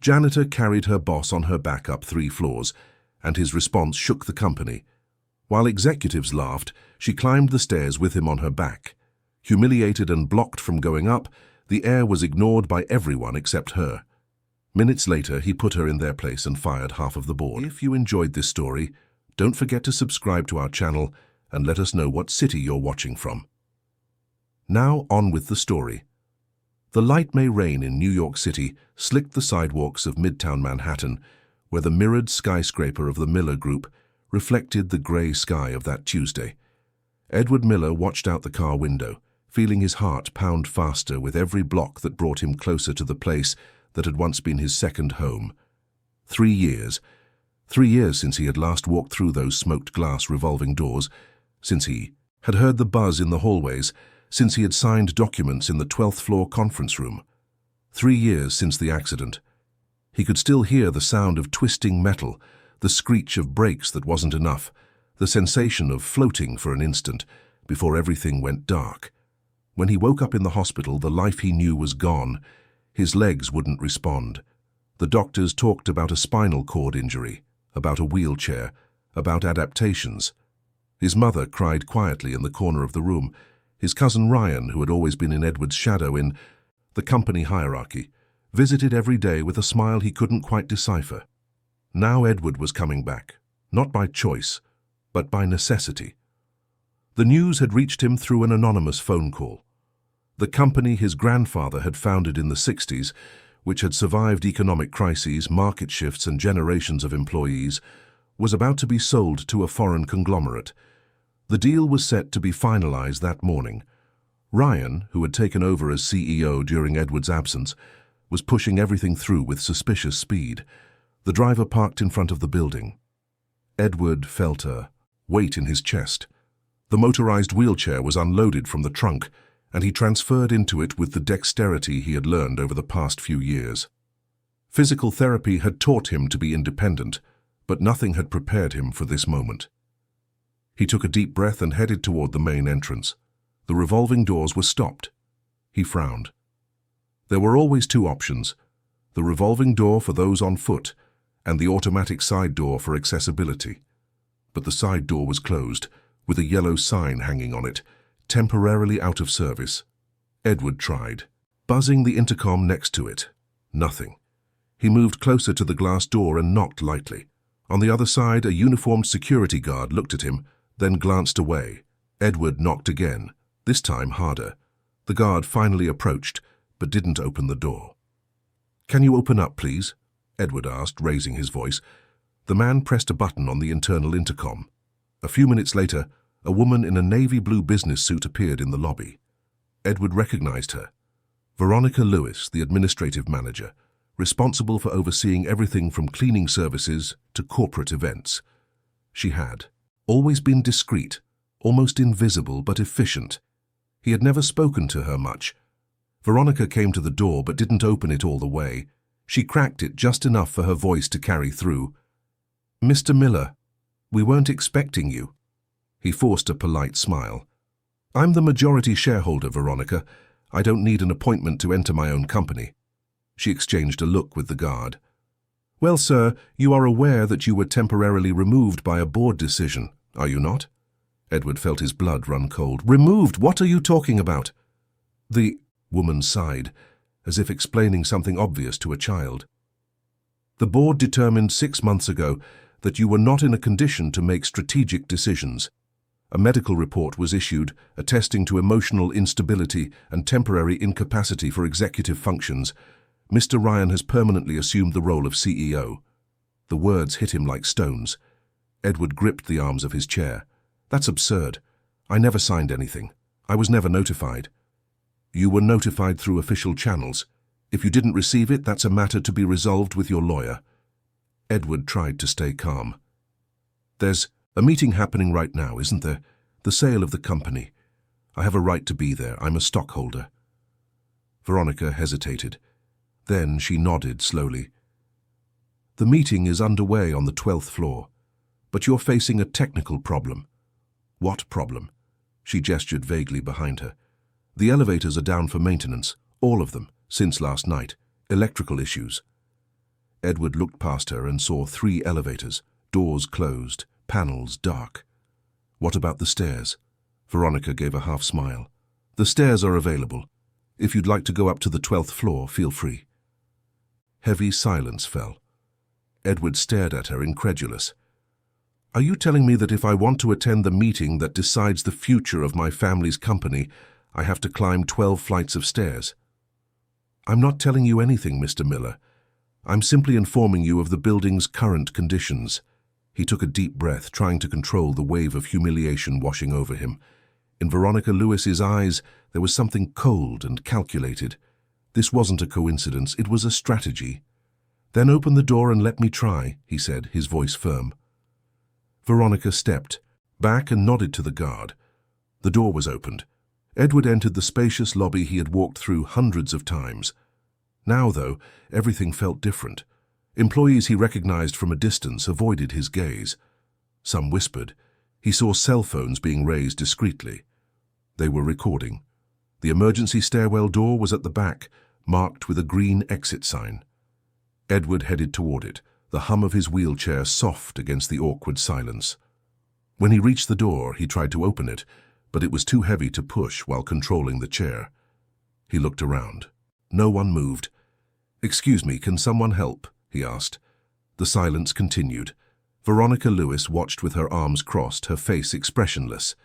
Janitor carried her boss on her back up 3 floors, and his response shook the company. While executives laughed, she climbed the stairs with him on her back. Humiliated and blocked from going up, the heir was ignored by everyone except her. Minutes later, he put her in their place and fired half of the board. If you enjoyed this story, don't forget to subscribe to our channel and let us know what city you're watching from. Now on with the story. The light may rain in New York City slicked the sidewalks of Midtown Manhattan, where the mirrored skyscraper of the Miller Group reflected the gray sky of that Tuesday. Edward Miller watched out the car window, feeling his heart pound faster with every block that brought him closer to the place that had once been his second home. 3 years. 3 years since he had last walked through those smoked glass revolving doors, since he had heard the buzz in the hallways, since he had signed documents in the 12th floor conference room. 3 years since the accident. He could still hear the sound of twisting metal, the screech of brakes that wasn't enough, the sensation of floating for an instant before everything went dark. When he woke up in the hospital, the life he knew was gone. His legs wouldn't respond. The doctors talked about a spinal cord injury, about a wheelchair, about adaptations. His mother cried quietly in the corner of the room. His cousin Ryan, who had always been in Edward's shadow in the company hierarchy, visited every day with a smile he couldn't quite decipher. Now Edward was coming back, not by choice, but by necessity. The news had reached him through an anonymous phone call. The company his grandfather had founded in the 60s, which had survived economic crises, market shifts, and generations of employees, was about to be sold to a foreign conglomerate. The deal was set to be finalized that morning. Ryan, who had taken over as CEO during Edward's absence, was pushing everything through with suspicious speed. The driver parked in front of the building. Edward felt a weight in his chest. The motorized wheelchair was unloaded from the trunk, and he transferred into it with the dexterity he had learned over the past few years. Physical therapy had taught him to be independent, but nothing had prepared him for this moment. He took a deep breath and headed toward the main entrance. The revolving doors were stopped. He frowned. There were always 2 options: the revolving door for those on foot and the automatic side door for accessibility. But the side door was closed, with a yellow sign hanging on it, temporarily out of service. Edward tried, buzzing the intercom next to it. Nothing. He moved closer to the glass door and knocked lightly. On the other side, a uniformed security guard looked at him, then glanced away. Edward knocked again, this time harder. The guard finally approached, but didn't open the door. "Can you open up, please?" Edward asked, raising his voice. The man pressed a button on the internal intercom. A few minutes later, a woman in a navy blue business suit appeared in the lobby. Edward recognized her. Veronica Lewis, the administrative manager, responsible for overseeing everything from cleaning services to corporate events. She had always been discreet, almost invisible but efficient. He had never spoken to her much. Veronica came to the door but didn't open it all the way. She cracked it just enough for her voice to carry through. "Mr. Miller, we weren't expecting you." He forced a polite smile. "I'm the majority shareholder, Veronica. I don't need an appointment to enter my own company." She exchanged a look with the guard. "Well, sir, you are aware that you were temporarily removed by a board decision, are you not?" Edward felt his blood run cold. "Removed? What are you talking about?" The woman sighed, as if explaining something obvious to a child. "The board determined 6 months ago that you were not in a condition to make strategic decisions. A medical report was issued attesting to emotional instability and temporary incapacity for executive functions. Mr. Ryan has permanently assumed the role of CEO." The words hit him like stones. Edward gripped the arms of his chair. "That's absurd. I never signed anything. I was never notified." "You were notified through official channels. If you didn't receive it, that's a matter to be resolved with your lawyer." Edward tried to stay calm. "There's a meeting happening right now, isn't there? The sale of the company. I have a right to be there. I'm a stockholder." Veronica hesitated. Then she nodded slowly. "The meeting is underway on the 12th floor, but you're facing a technical problem." "What problem?" She gestured vaguely behind her. "The elevators are down for maintenance, all of them, since last night. Electrical issues." Edward looked past her and saw 3 elevators, doors closed, panels dark. What about the stairs? Veronica gave a half smile. The stairs are available. If you'd like to go up to the 12th floor, feel free. Heavy silence fell. Edward stared at her, incredulous. Are you telling me that if I want to attend the meeting that decides the future of my family's company, I have to climb 12 flights of stairs? I'm not telling you anything, Mr. Miller. I'm simply informing you of the building's current conditions. He took a deep breath, trying to control the wave of humiliation washing over him. In Veronica Lewis's eyes, there was something cold and calculated. This wasn't a coincidence, it was a strategy. Then open the door and let me try, he said, his voice firm. Veronica stepped back and nodded to the guard. The door was opened. Edward entered the spacious lobby he had walked through hundreds of times. Now, though, everything felt different. Employees he recognized from a distance avoided his gaze. Some whispered. He saw cell phones being raised discreetly. They were recording. The emergency stairwell door was at the back, marked with a green exit sign. Edward headed toward it, the hum of his wheelchair soft against the awkward silence. When he reached the door, he tried to open it, but it was too heavy to push while controlling the chair. He looked around. No one moved. "Excuse me, can someone help?" he asked. The silence continued. Veronica Lewis watched with her arms crossed, her face expressionless.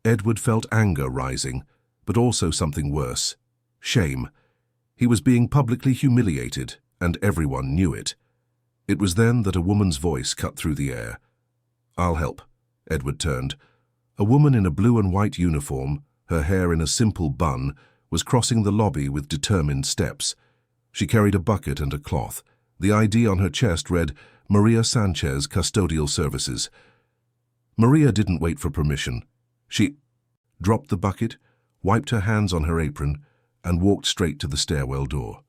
Edward felt anger rising, but also something worse. Shame. He was being publicly humiliated, and everyone knew it. It was then that a woman's voice cut through the air. "I'll help." Edward turned. A woman in a blue and white uniform, her hair in a simple bun, was crossing the lobby with determined steps. She carried a bucket and a cloth. The ID on her chest read, "Maria Sanchez, Custodial Services." Maria didn't wait for permission. She dropped the bucket, wiped her hands on her apron, and walked straight to the stairwell door.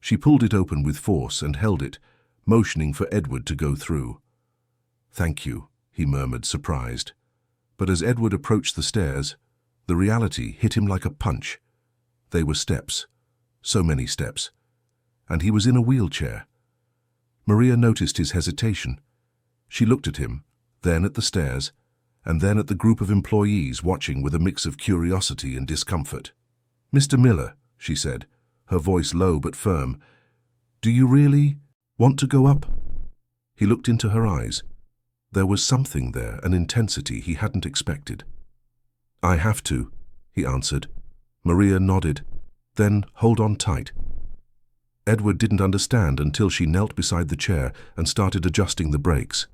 She pulled it open with force and held it, motioning for Edward to go through. "Thank you," he murmured, surprised. But as Edward approached the stairs, the reality hit him like a punch. They were steps. So many steps. And he was in a wheelchair. Maria noticed his hesitation. She looked at him, then at the stairs, and then at the group of employees watching with a mix of curiosity and discomfort. "Mr. Miller," she said, her voice low but firm, "do you really want to go up?" He looked into her eyes. There was something there, an intensity he hadn't expected. "I have to," he answered. Maria nodded. "Then hold on tight." Edward didn't understand until she knelt beside the chair and started adjusting the brakes.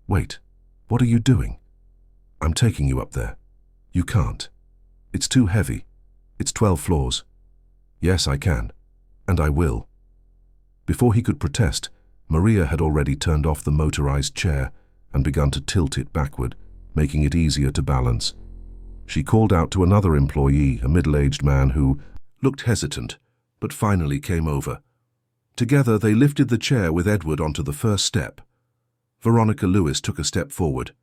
"Wait, what are you doing?" "I'm taking you up there." "You can't. It's too heavy. It's 12 floors." "Yes, I can. And I will." Before he could protest, Maria had already turned off the motorized chair and begun to tilt it backward, making it easier to balance. She called out to another employee, a middle-aged man who looked hesitant, but finally came over. Together they lifted the chair with Edward onto the first step. Veronica Lewis took a step forward.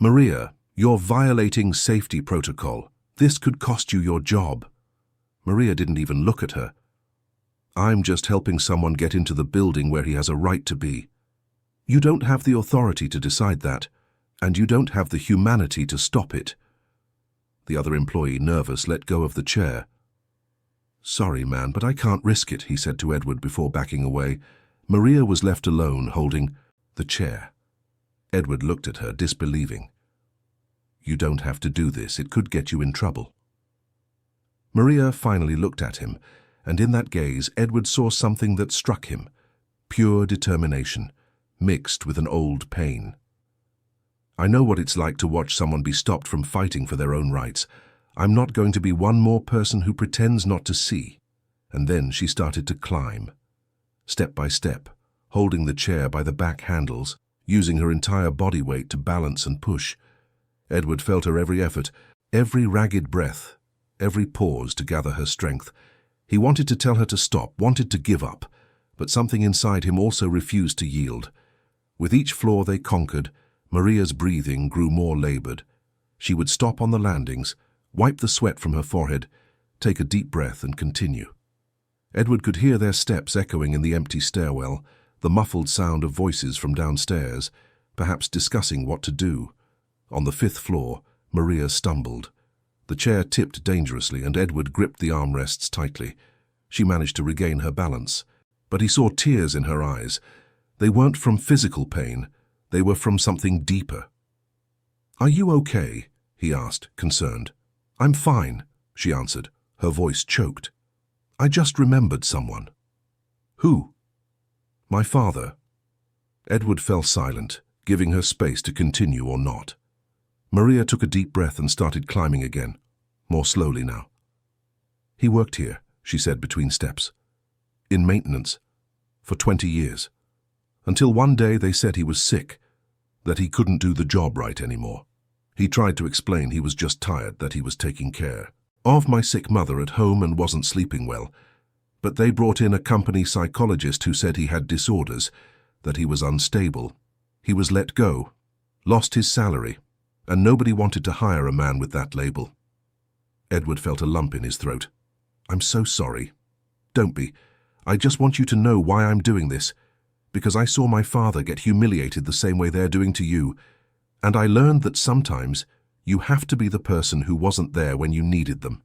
"Maria, you're violating safety protocol. This could cost you your job." Maria didn't even look at her. "I'm just helping someone get into the building where he has a right to be." "You don't have the authority to decide that, and you don't have the humanity to stop it." The other employee, nervous, let go of the chair. "Sorry, man, but I can't risk it," he said to Edward before backing away. Maria was left alone, holding the chair. Edward looked at her, disbelieving. "You don't have to do this. It could get you in trouble." Maria finally looked at him, and in that gaze Edward saw something that struck him. Pure determination, mixed with an old pain. "I know what it's like to watch someone be stopped from fighting for their own rights. I'm not going to be one more person who pretends not to see." And then she started to climb. Step by step, holding the chair by the back handles, using her entire body weight to balance and push. Edward felt her every effort, every ragged breath, every pause to gather her strength. He wanted to tell her to stop, wanted to give up, but something inside him also refused to yield. With each floor they conquered, Maria's breathing grew more labored. She would stop on the landings, wipe the sweat from her forehead, take a deep breath and continue. Edward could hear their steps echoing in the empty stairwell, the muffled sound of voices from downstairs, perhaps discussing what to do. On the 5th floor, Maria stumbled. The chair tipped dangerously and Edward gripped the armrests tightly. She managed to regain her balance, but he saw tears in her eyes. They weren't from physical pain, they were from something deeper. "Are you okay?" he asked, concerned. "I'm fine," she answered, her voice choked. "I just remembered someone." "Who?" "My father." Edward fell silent, giving her space to continue or not. Maria took a deep breath and started climbing again, more slowly now. "He worked here," she said between steps. "In maintenance. For 20 years. Until one day they said he was sick, that he couldn't do the job right anymore. He tried to explain he was just tired, that he was taking care of my sick mother at home and wasn't sleeping well. But they brought in a company psychologist who said he had disorders, that he was unstable. He was let go, lost his salary, and nobody wanted to hire a man with that label." Edward felt a lump in his throat. "I'm so sorry." "Don't be. I just want you to know why I'm doing this. Because I saw my father get humiliated the same way they're doing to you, and I learned that sometimes you have to be the person who wasn't there when you needed them."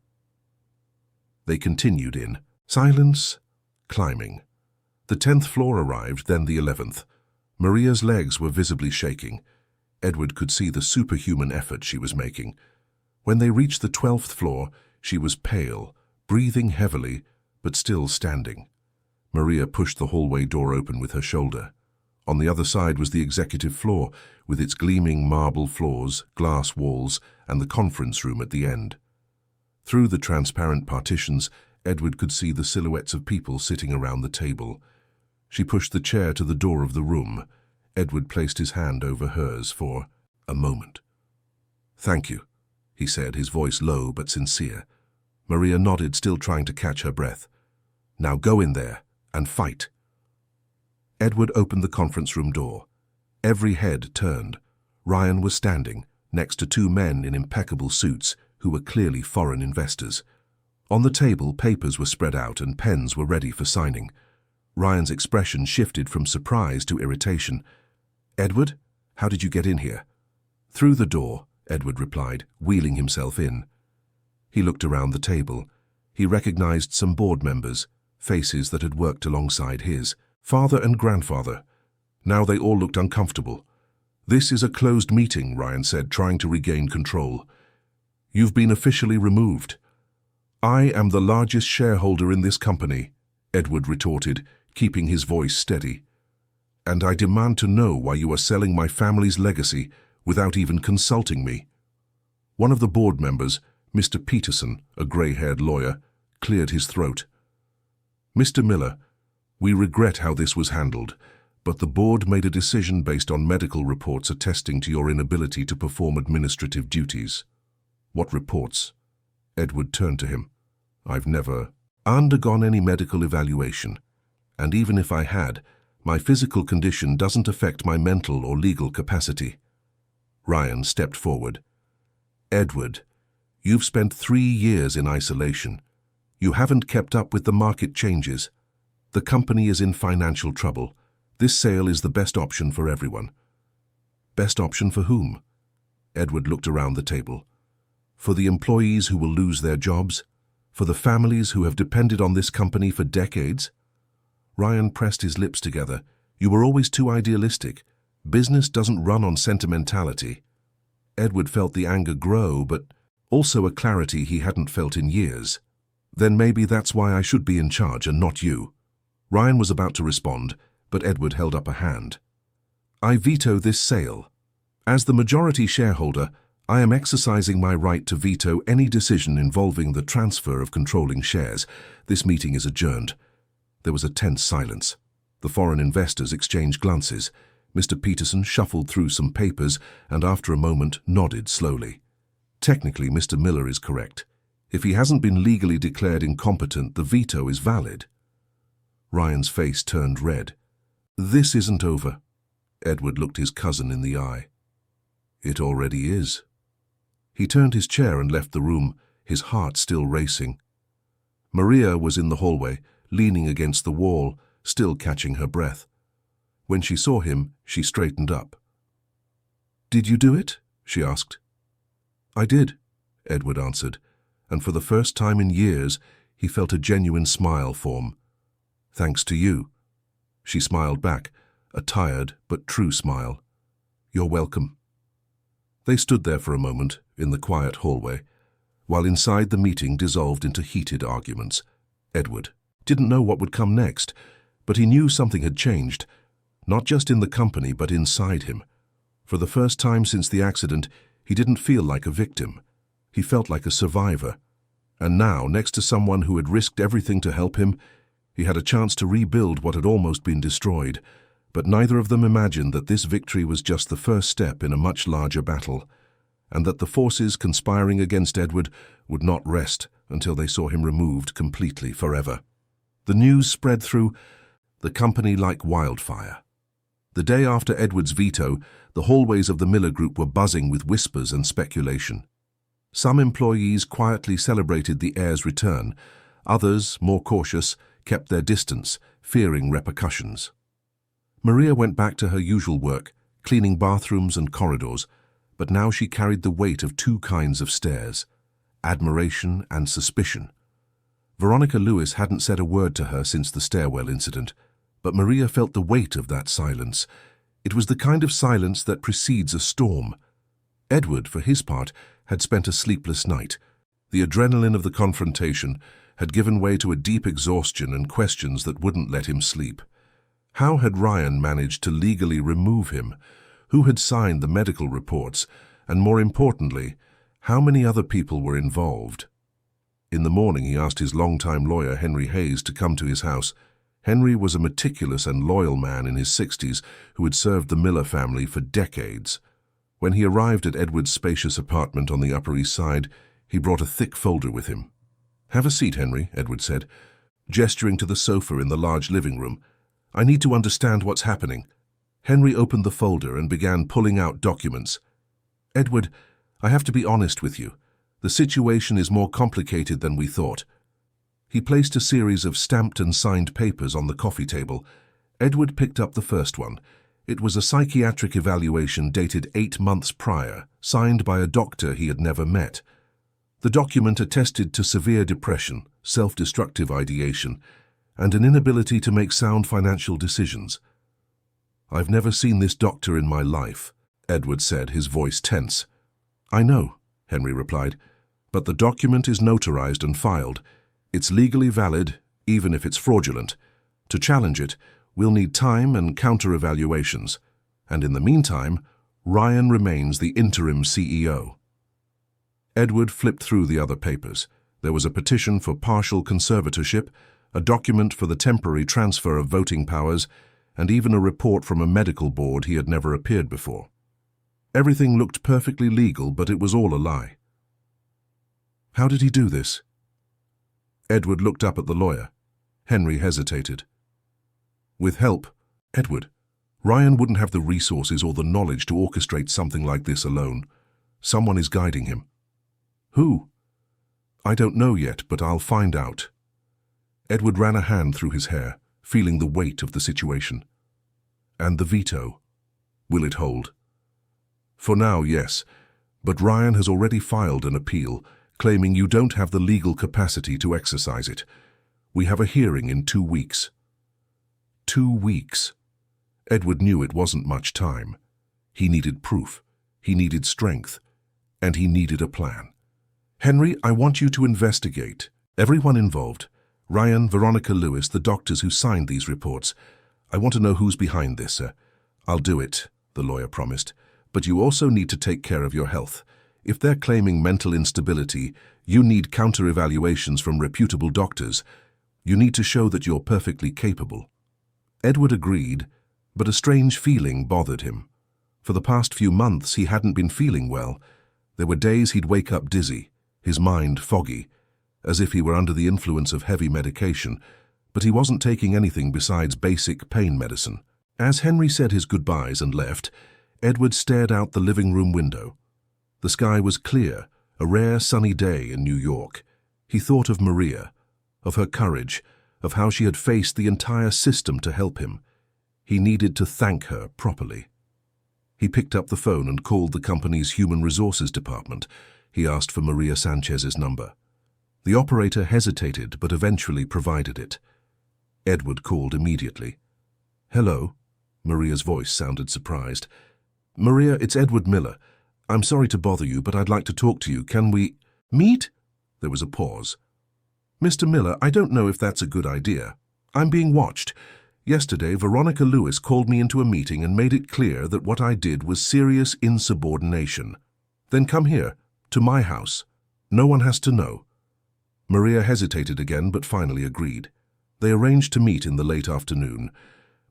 They continued in silence, climbing. The 10th floor arrived, then the 11th. Maria's legs were visibly shaking. Edward could see the superhuman effort she was making. When they reached the 12th floor, she was pale, breathing heavily, but still standing. Maria pushed the hallway door open with her shoulder. On the other side was the executive floor, with its gleaming marble floors, glass walls, and the conference room at the end. Through the transparent partitions, Edward could see the silhouettes of people sitting around the table. She pushed the chair to the door of the room. Edward placed his hand over hers for a moment. "Thank you," he said, his voice low but sincere. Maria nodded, still trying to catch her breath. "Now go in there and fight." Edward opened the conference room door. Every head turned. Ryan was standing, next to 2 men in impeccable suits who were clearly foreign investors. On the table, papers were spread out and pens were ready for signing. Ryan's expression shifted from surprise to irritation. "Edward, how did you get in here?" "Through the door," Edward replied, wheeling himself in. He looked around the table. He recognized some board members, faces that had worked alongside his, father and grandfather. Now they all looked uncomfortable. "This is a closed meeting," Ryan said, trying to regain control. "You've been officially removed." "I am the largest shareholder in this company," Edward retorted, keeping his voice steady. "And I demand to know why you are selling my family's legacy without even consulting me." One of the board members, Mr. Peterson, a grey-haired lawyer, cleared his throat. "Mr. Miller, we regret how this was handled, but the board made a decision based on medical reports attesting to your inability to perform administrative duties." "What reports?" Edward turned to him. "I've never undergone any medical evaluation, and even if I had, my physical condition doesn't affect my mental or legal capacity." Ryan stepped forward. "Edward, you've spent 3 years in isolation. You haven't kept up with the market changes. The company is in financial trouble. This sale is the best option for everyone." "Best option for whom?" Edward looked around the table. "For the employees who will lose their jobs? For the families who have depended on this company for decades?" Ryan pressed his lips together. "You were always too idealistic. Business doesn't run on sentimentality." Edward felt the anger grow, but also a clarity he hadn't felt in years. "Then maybe that's why I should be in charge and not you." Ryan was about to respond, but Edward held up a hand. "I veto this sale. As the majority shareholder, I am exercising my right to veto any decision involving the transfer of controlling shares. This meeting is adjourned." There was a tense silence. The foreign investors exchanged glances. Mr. Peterson shuffled through some papers and after a moment nodded slowly. "Technically, Mr. Miller is correct. If he hasn't been legally declared incompetent, the veto is valid." Ryan's face turned red. "This isn't over." Edward looked his cousin in the eye. "It already is." He turned his chair and left the room, his heart still racing. Maria was in the hallway, leaning against the wall, still catching her breath. When she saw him, she straightened up. "Did you do it?" she asked. "I did," Edward answered, and for the first time in years, he felt a genuine smile form. "Thanks to you." She smiled back, a tired but true smile. "You're welcome." They stood there for a moment, in the quiet hallway, while inside the meeting dissolved into heated arguments. Edward didn't know what would come next, but he knew something had changed, not just in the company but inside him. For the first time since the accident, he didn't feel like a victim. He felt like a survivor. And now, next to someone who had risked everything to help him, he had a chance to rebuild what had almost been destroyed. But neither of them imagined that this victory was just the first step in a much larger battle, and that the forces conspiring against Edward would not rest until they saw him removed completely forever. The news spread through the company like wildfire. The day after Edward's veto, the hallways of the Miller Group were buzzing with whispers and speculation. Some employees quietly celebrated the heir's return. Others, more cautious, kept their distance, fearing repercussions. Maria went back to her usual work, cleaning bathrooms and corridors, but now she carried the weight of two kinds of stares: admiration and suspicion. Veronica Lewis hadn't said a word to her since the stairwell incident, but Maria felt the weight of that silence. It was the kind of silence that precedes a storm. Edward, for his part, had spent a sleepless night. The adrenaline of the confrontation had given way to a deep exhaustion and questions that wouldn't let him sleep. How had Ryan managed to legally remove him? Who had signed the medical reports? And more importantly, how many other people were involved? In the morning, he asked his longtime lawyer, Henry Hayes, to come to his house. Henry was a meticulous and loyal man in his 60s who had served the Miller family for decades. When he arrived at Edward's spacious apartment on the Upper East Side, he brought a thick folder with him. "Have a seat, Henry," Edward said, gesturing to the sofa in the large living room. "I need to understand what's happening." Henry opened the folder and began pulling out documents. "Edward, I have to be honest with you. The situation is more complicated than we thought." He placed a series of stamped and signed papers on the coffee table. Edward picked up the first one. It was a psychiatric evaluation dated 8 months prior, signed by a doctor he had never met. The document attested to severe depression, self-destructive ideation, and an inability to make sound financial decisions. "I've never seen this doctor in my life," Edward said, his voice tense. "I know," Henry replied, "but the document is notarized and filed. It's legally valid, even if it's fraudulent. To challenge it, we'll need time and counter-evaluations. And in the meantime, Ryan remains the interim CEO." Edward flipped through the other papers. There was a petition for partial conservatorship, a document for the temporary transfer of voting powers, and even a report from a medical board he had never appeared before. Everything looked perfectly legal, but it was all a lie. How did he do this? Edward looked up at the lawyer. Henry hesitated. "With help, Edward. Ryan wouldn't have the resources or the knowledge to orchestrate something like this alone. Someone is guiding him." "Who?" "I don't know yet, but I'll find out." Edward ran a hand through his hair, feeling the weight of the situation. "And the veto? Will it hold?" "For now, yes, but Ryan has already filed an appeal, claiming you don't have the legal capacity to exercise it. We have a hearing in 2 weeks. 2 weeks. Edward knew it wasn't much time. He needed proof, he needed strength, and he needed a plan. "Henry, I want you to investigate. Everyone involved. Ryan, Veronica Lewis, the doctors who signed these reports. I want to know who's behind this, sir." "I'll do it," the lawyer promised. "But you also need to take care of your health. If they're claiming mental instability, you need counter-evaluations from reputable doctors. You need to show that you're perfectly capable." Edward agreed, but a strange feeling bothered him. For the past few months, he hadn't been feeling well. There were days he'd wake up dizzy, his mind foggy, as if he were under the influence of heavy medication, but he wasn't taking anything besides basic pain medicine. As Henry said his goodbyes and left, Edward stared out the living room window. The sky was clear, a rare sunny day in New York. He thought of Maria, of her courage, of how she had faced the entire system to help him. He needed to thank her properly. He picked up the phone and called the company's human resources department. He asked for Maria Sanchez's number. The operator hesitated but eventually provided it. Edward called immediately. "Hello?" Maria's voice sounded surprised. "Maria, it's Edward Miller. I'm sorry to bother you, but I'd like to talk to you. Can we meet?" There was a pause. "Mr. Miller, I don't know if that's a good idea. I'm being watched. Yesterday, Veronica Lewis called me into a meeting and made it clear that what I did was serious insubordination. Then come here, to my house. No one has to know." Maria hesitated again, but finally agreed. They arranged to meet in the late afternoon.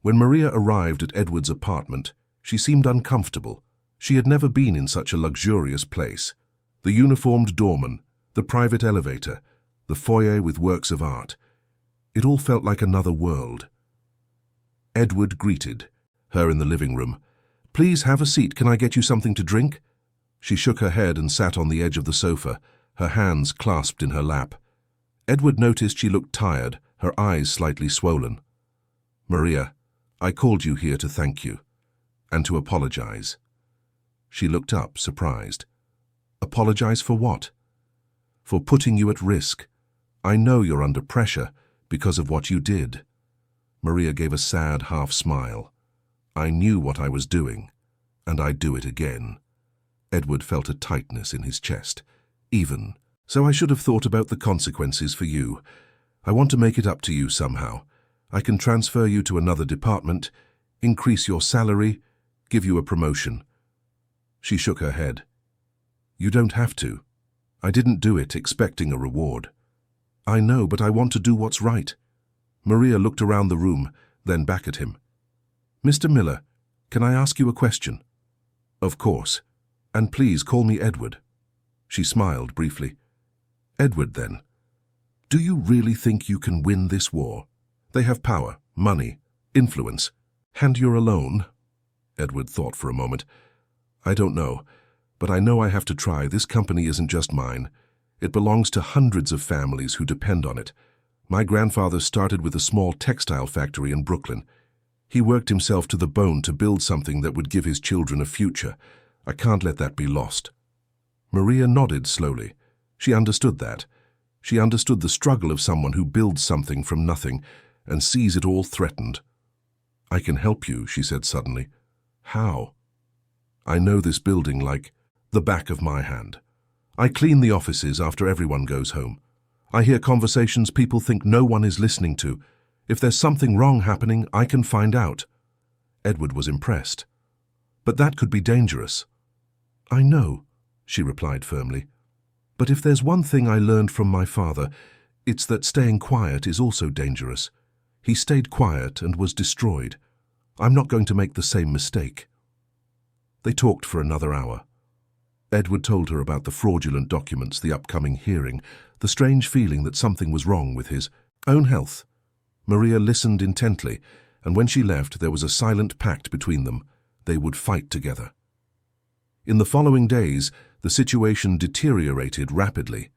When Maria arrived at Edward's apartment, she seemed uncomfortable. She had never been in such a luxurious place. The uniformed doorman, the private elevator, the foyer with works of art. It all felt like another world. Edward greeted her in the living room. "Please have a seat. Can I get you something to drink?" She shook her head and sat on the edge of the sofa, her hands clasped in her lap. Edward noticed she looked tired, her eyes slightly swollen. "Maria, I called you here to thank you, and to apologize." She looked up, surprised. "Apologize for what?" "For putting you at risk. I know you're under pressure because of what you did." Maria gave a sad half-smile. "I knew what I was doing, and I'd do it again." Edward felt a tightness in his chest. So I should have thought about the consequences for you. I want to make it up to you somehow. I can transfer you to another department, increase your salary, give you a promotion." She shook her head. "You don't have to. I didn't do it expecting a reward." "I know, but I want to do what's right." Maria looked around the room, then back at him. "Mr. Miller, can I ask you a question?" "Of course. And please call me Edward." She smiled briefly. "Edward, then. Do you really think you can win this war? They have power, money, influence, and you're alone." Edward thought for a moment. "I don't know, but I know I have to try. This company isn't just mine. It belongs to hundreds of families who depend on it. My grandfather started with a small textile factory in Brooklyn. He worked himself to the bone to build something that would give his children a future. I can't let that be lost." Maria nodded slowly. She understood that. She understood the struggle of someone who builds something from nothing and sees it all threatened. "I can help you," she said suddenly. "How?" "I know this building like the back of my hand. I clean the offices after everyone goes home. I hear conversations people think no one is listening to. If there's something wrong happening, I can find out." Edward was impressed. "But that could be dangerous." "I know," she replied firmly. "But if there's one thing I learned from my father, it's that staying quiet is also dangerous. He stayed quiet and was destroyed. I'm not going to make the same mistake." They talked for another hour. Edward told her about the fraudulent documents, the upcoming hearing, the strange feeling that something was wrong with his own health. Maria listened intently, and when she left, there was a silent pact between them. They would fight together. In the following days, the situation deteriorated rapidly.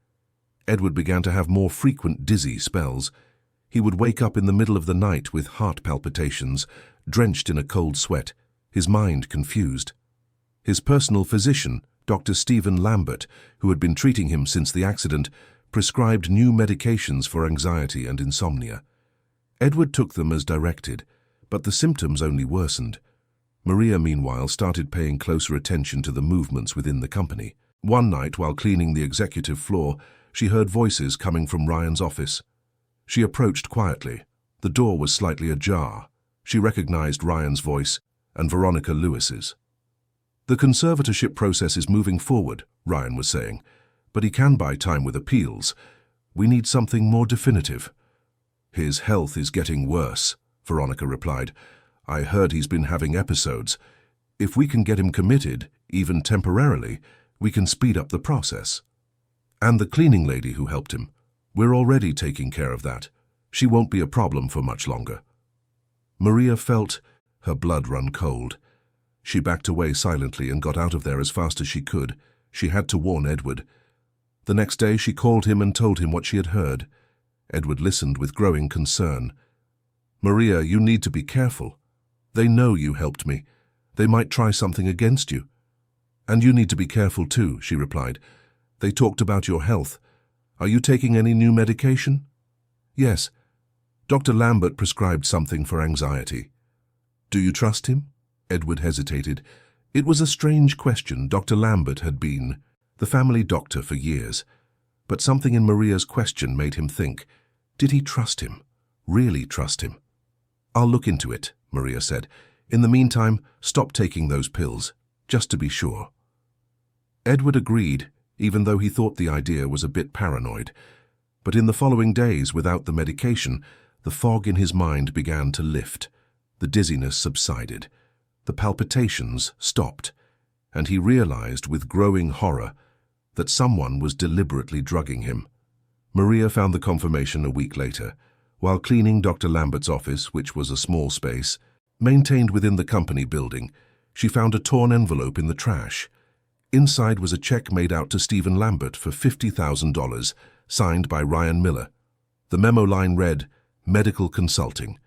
Edward began to have more frequent dizzy spells. He would wake up in the middle of the night with heart palpitations, drenched in a cold sweat, his mind confused. His personal physician, Dr. Stephen Lambert, who had been treating him since the accident, prescribed new medications for anxiety and insomnia. Edward took them as directed, but the symptoms only worsened. Maria, meanwhile, started paying closer attention to the movements within the company. One night, while cleaning the executive floor, she heard voices coming from Ryan's office. She approached quietly. The door was slightly ajar. She recognized Ryan's voice and Veronica Lewis's. "The conservatorship process is moving forward," Ryan was saying, "but he can buy time with appeals. We need something more definitive." "His health is getting worse," Veronica replied. "I heard he's been having episodes. If we can get him committed, even temporarily, we can speed up the process. And the cleaning lady who helped him, we're already taking care of that. She won't be a problem for much longer." Maria felt her blood run cold. She backed away silently and got out of there as fast as she could. She had to warn Edward. The next day she called him and told him what she had heard. Edward listened with growing concern. "Maria, you need to be careful." They know you helped me. They might try something against you. And you need to be careful too, she replied. They talked about your health. Are you taking any new medication? Yes. Dr. Lambert prescribed something for anxiety. Do you trust him? Edward hesitated. It was a strange question. Dr. Lambert had been the family doctor for years. But something in Maria's question made him think, did he trust him? Really trust him? I'll look into it, Maria said. In the meantime, stop taking those pills, just to be sure. Edward agreed, even though he thought the idea was a bit paranoid. But in the following days, without the medication, the fog in his mind began to lift. The dizziness subsided. The palpitations stopped, and he realized with growing horror that someone was deliberately drugging him. Maria found the confirmation a week later. While cleaning Dr. Lambert's office, which was a small space, maintained within the company building, she found a torn envelope in the trash. Inside was a check made out to Stephen Lambert for $50,000, signed by Ryan Miller. The memo line read, Medical Consulting.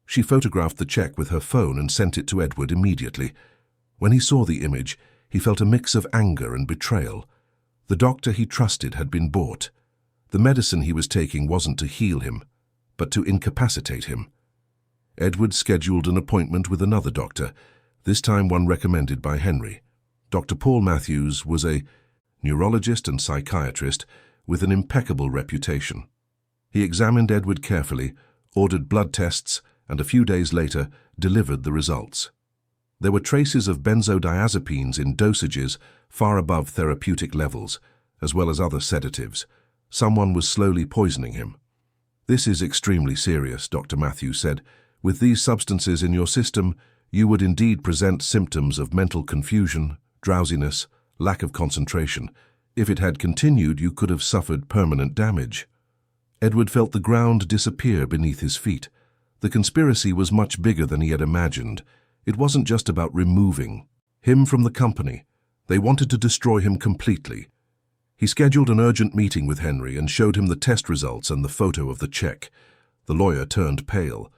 She photographed the check with her phone and sent it to Edward immediately. When he saw the image, he felt a mix of anger and betrayal. The doctor he trusted had been bought. The medicine he was taking wasn't to heal him, but to incapacitate him. Edward scheduled an appointment with another doctor, this time one recommended by Henry. Dr. Paul Matthews was a neurologist and psychiatrist with an impeccable reputation. He examined Edward carefully, ordered blood tests, and a few days later delivered the results. There were traces of benzodiazepines in dosages far above therapeutic levels, as well as other sedatives. Someone was slowly poisoning him. This is extremely serious, Dr. Matthews said. With these substances in your system, you would indeed present symptoms of mental confusion, drowsiness, lack of concentration. If it had continued, you could have suffered permanent damage. Edward felt the ground disappear beneath his feet. The conspiracy was much bigger than he had imagined. It wasn't just about removing him from the company. They wanted to destroy him completely. He scheduled an urgent meeting with Henry and showed him the test results and the photo of the check. The lawyer turned pale.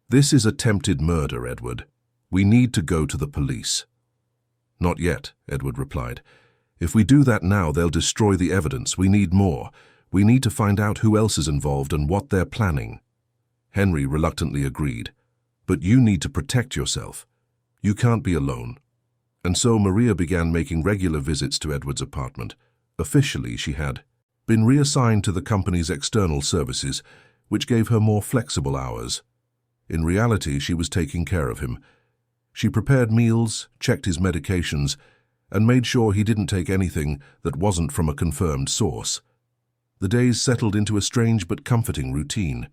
This is attempted murder, Edward. We need to go to the police. Not yet, Edward replied. If we do that now, they'll destroy the evidence. We need more. We need to find out who else is involved and what they're planning. Henry reluctantly agreed. But you need to protect yourself. You can't be alone. And so Maria began making regular visits to Edward's apartment. Officially, she had been reassigned to the company's external services, which gave her more flexible hours. In reality, she was taking care of him. She prepared meals, checked his medications, and made sure he didn't take anything that wasn't from a confirmed source. The days settled into a strange but comforting routine.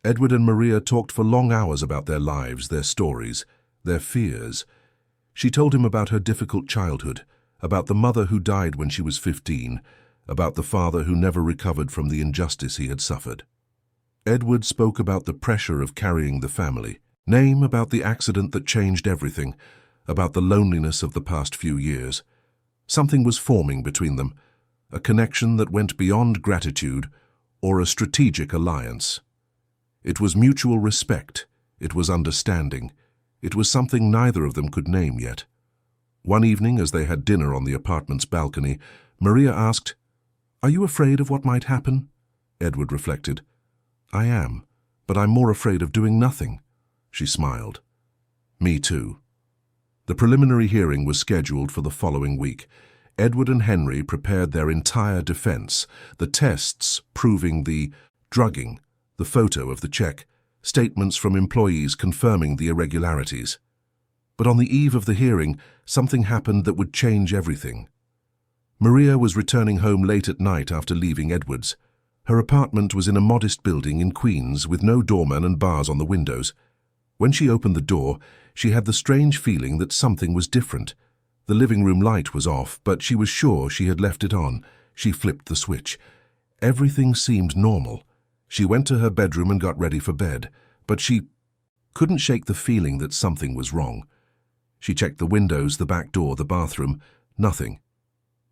Edward and Maria talked for long hours about their lives, their stories, their fears. She told him about her difficult childhood, about the mother who died when she was 15, about the father who never recovered from the injustice he had suffered. Edward spoke about the pressure of carrying the family, about the accident that changed everything, about the loneliness of the past few years. Something was forming between them, a connection that went beyond gratitude or a strategic alliance. It was mutual respect, it was understanding, it was something neither of them could name yet. One evening, as they had dinner on the apartment's balcony, Maria asked, "Are you afraid of what might happen?" Edward reflected. "I am, but I'm more afraid of doing nothing." She smiled. "Me too." The preliminary hearing was scheduled for the following week. Edward and Henry prepared their entire defense, the tests proving the drugging, the photo of the check, statements from employees confirming the irregularities. But on the eve of the hearing, something happened that would change everything. Maria was returning home late at night after leaving Edward's. Her apartment was in a modest building in Queens with no doorman and bars on the windows. When she opened the door, she had the strange feeling that something was different. The living room light was off, but she was sure she had left it on. She flipped the switch. Everything seemed normal. She went to her bedroom and got ready for bed, but she couldn't shake the feeling that something was wrong. She checked the windows, the back door, the bathroom. Nothing.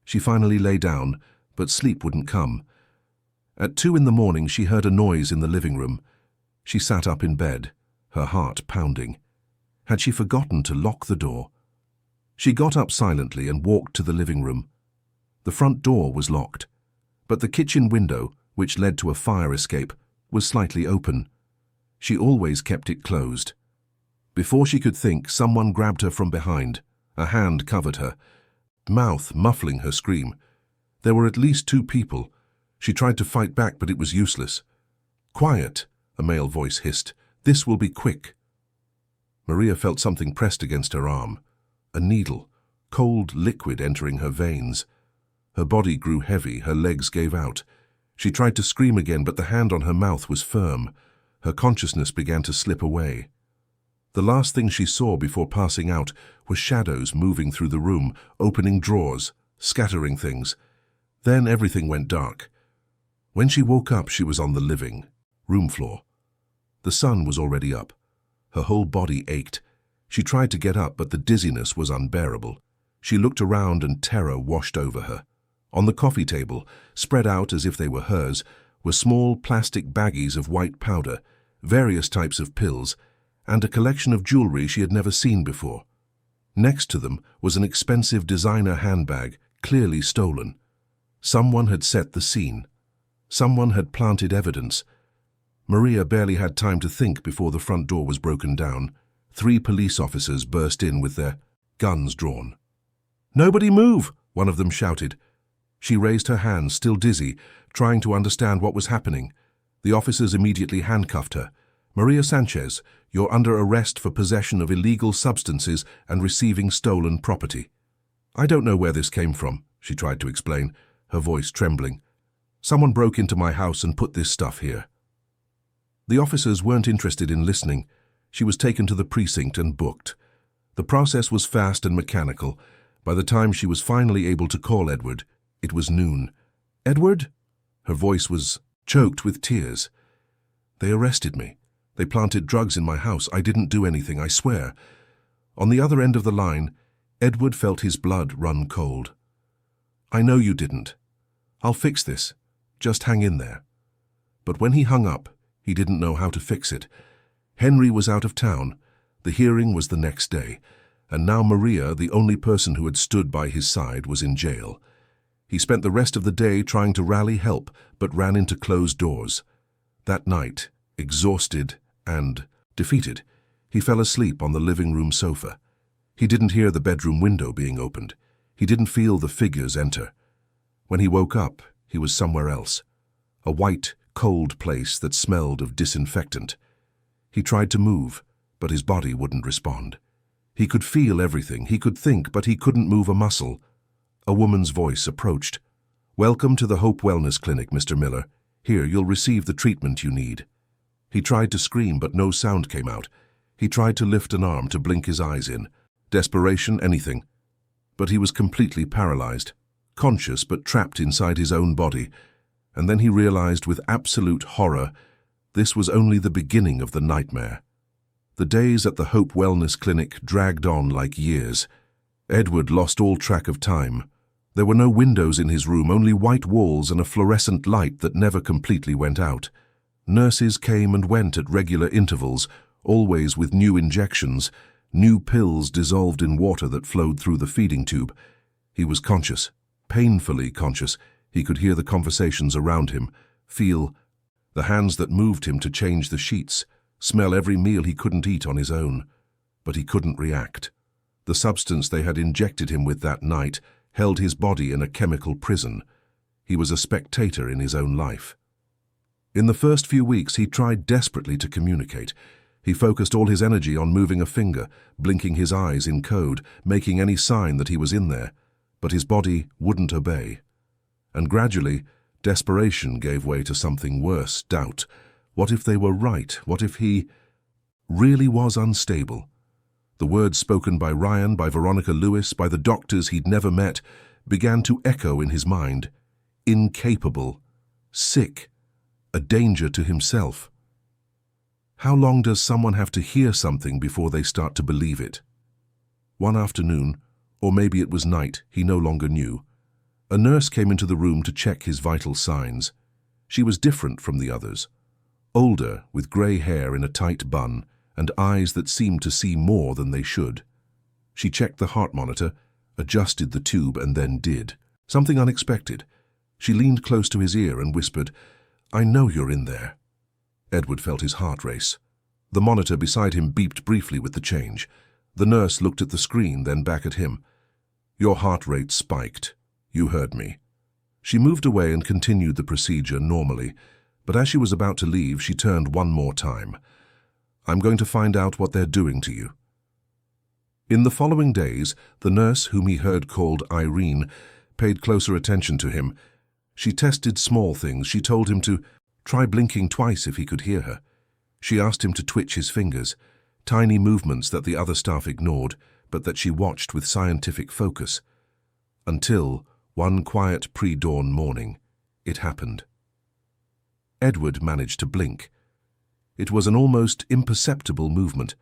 She finally lay down, but sleep wouldn't come. At 2 a.m, she heard a noise in the living room. She sat up in bed, her heart pounding. Had she forgotten to lock the door? She got up silently and walked to the living room. The front door was locked, but the kitchen window, which led to a fire escape, was slightly open. She always kept it closed. Before she could think, someone grabbed her from behind. A hand covered her, mouth muffling her scream. There were at least 2 people. She tried to fight back, but it was useless. "Quiet," a male voice hissed. "This will be quick." Maria felt something pressed against her arm. A needle, cold liquid entering her veins. Her body grew heavy, her legs gave out. She tried to scream again, but the hand on her mouth was firm. Her consciousness began to slip away. The last thing she saw before passing out was shadows moving through the room, opening drawers, scattering things. Then everything went dark. When she woke up, she was on the living room floor. The sun was already up. Her whole body ached. She tried to get up, but the dizziness was unbearable. She looked around and terror washed over her. On the coffee table, spread out as if they were hers, were small plastic baggies of white powder, various types of pills, and a collection of jewelry she had never seen before. Next to them was an expensive designer handbag, clearly stolen. Someone had set the scene. Someone had planted evidence. Maria barely had time to think before the front door was broken down. 3 police officers burst in with their guns drawn. "Nobody move!" one of them shouted. She raised her hands, still dizzy, trying to understand what was happening. The officers immediately handcuffed her. "Maria Sanchez, you're under arrest for possession of illegal substances and receiving stolen property." "I don't know where this came from," she tried to explain, her voice trembling. "Someone broke into my house and put this stuff here." The officers weren't interested in listening. She was taken to the precinct and booked. The process was fast and mechanical. By the time she was finally able to call Edward, it was noon. "Edward?" Her voice was choked with tears. "They arrested me. They planted drugs in my house. I didn't do anything, I swear." On the other end of the line, Edward felt his blood run cold. "I know you didn't. I'll fix this. Just hang in there." But when he hung up, he didn't know how to fix it. Henry was out of town. The hearing was the next day, and now Maria, the only person who had stood by his side, was in jail. He spent the rest of the day trying to rally help, but ran into closed doors. That night, exhausted and defeated, he fell asleep on the living room sofa. He didn't hear the bedroom window being opened. He didn't feel the figures enter. When he woke up, he was somewhere else. A white, cold place that smelled of disinfectant. He tried to move, but his body wouldn't respond. He could feel everything, he could think, but he couldn't move a muscle. A woman's voice approached. "Welcome to the Hope Wellness Clinic, Mr. Miller. Here, you'll receive the treatment you need." He tried to scream, but no sound came out. He tried to lift an arm to blink his eyes in. Desperation, anything. But he was completely paralyzed, conscious but trapped inside his own body. And then he realized with absolute horror, this was only the beginning of the nightmare. The days at the Hope Wellness Clinic dragged on like years. Edward lost all track of time. There were no windows in his room, only white walls and a fluorescent light that never completely went out. Nurses came and went at regular intervals, always with new injections, new pills dissolved in water that flowed through the feeding tube. He was conscious, painfully conscious. He could hear the conversations around him, feel the hands that moved him to change the sheets, smell every meal he couldn't eat on his own. But he couldn't react. The substance they had injected him with that night held his body in a chemical prison. He was a spectator in his own life. In the first few weeks, he tried desperately to communicate. He focused all his energy on moving a finger, blinking his eyes in code, making any sign that he was in there. But his body wouldn't obey. And gradually, desperation gave way to something worse, doubt. What if they were right? What if he really was unstable? The words spoken by Ryan, by Veronica Lewis, by the doctors he'd never met, began to echo in his mind. Incapable, sick, a danger to himself. How long does someone have to hear something before they start to believe it? One afternoon, or maybe it was night, he no longer knew, a nurse came into the room to check his vital signs. She was different from the others. Older, with grey hair in a tight bun, and eyes that seemed to see more than they should. She checked the heart monitor, adjusted the tube, and then did something unexpected. She leaned close to his ear and whispered, "I know you're in there." Edward felt his heart race. The monitor beside him beeped briefly with the change. The nurse looked at the screen, then back at him. "Your heart rate spiked. You heard me." She moved away and continued the procedure normally, but as she was about to leave, she turned one more time. "I'm going to find out what they're doing to you." In the following days, the nurse, whom he heard called Irene, paid closer attention to him. She tested small things. She told him to try blinking twice if he could hear her. She asked him to twitch his fingers, tiny movements that the other staff ignored, but that she watched with scientific focus. Until, one quiet pre-dawn morning, it happened. Edward managed to blink. It was an almost imperceptible movement,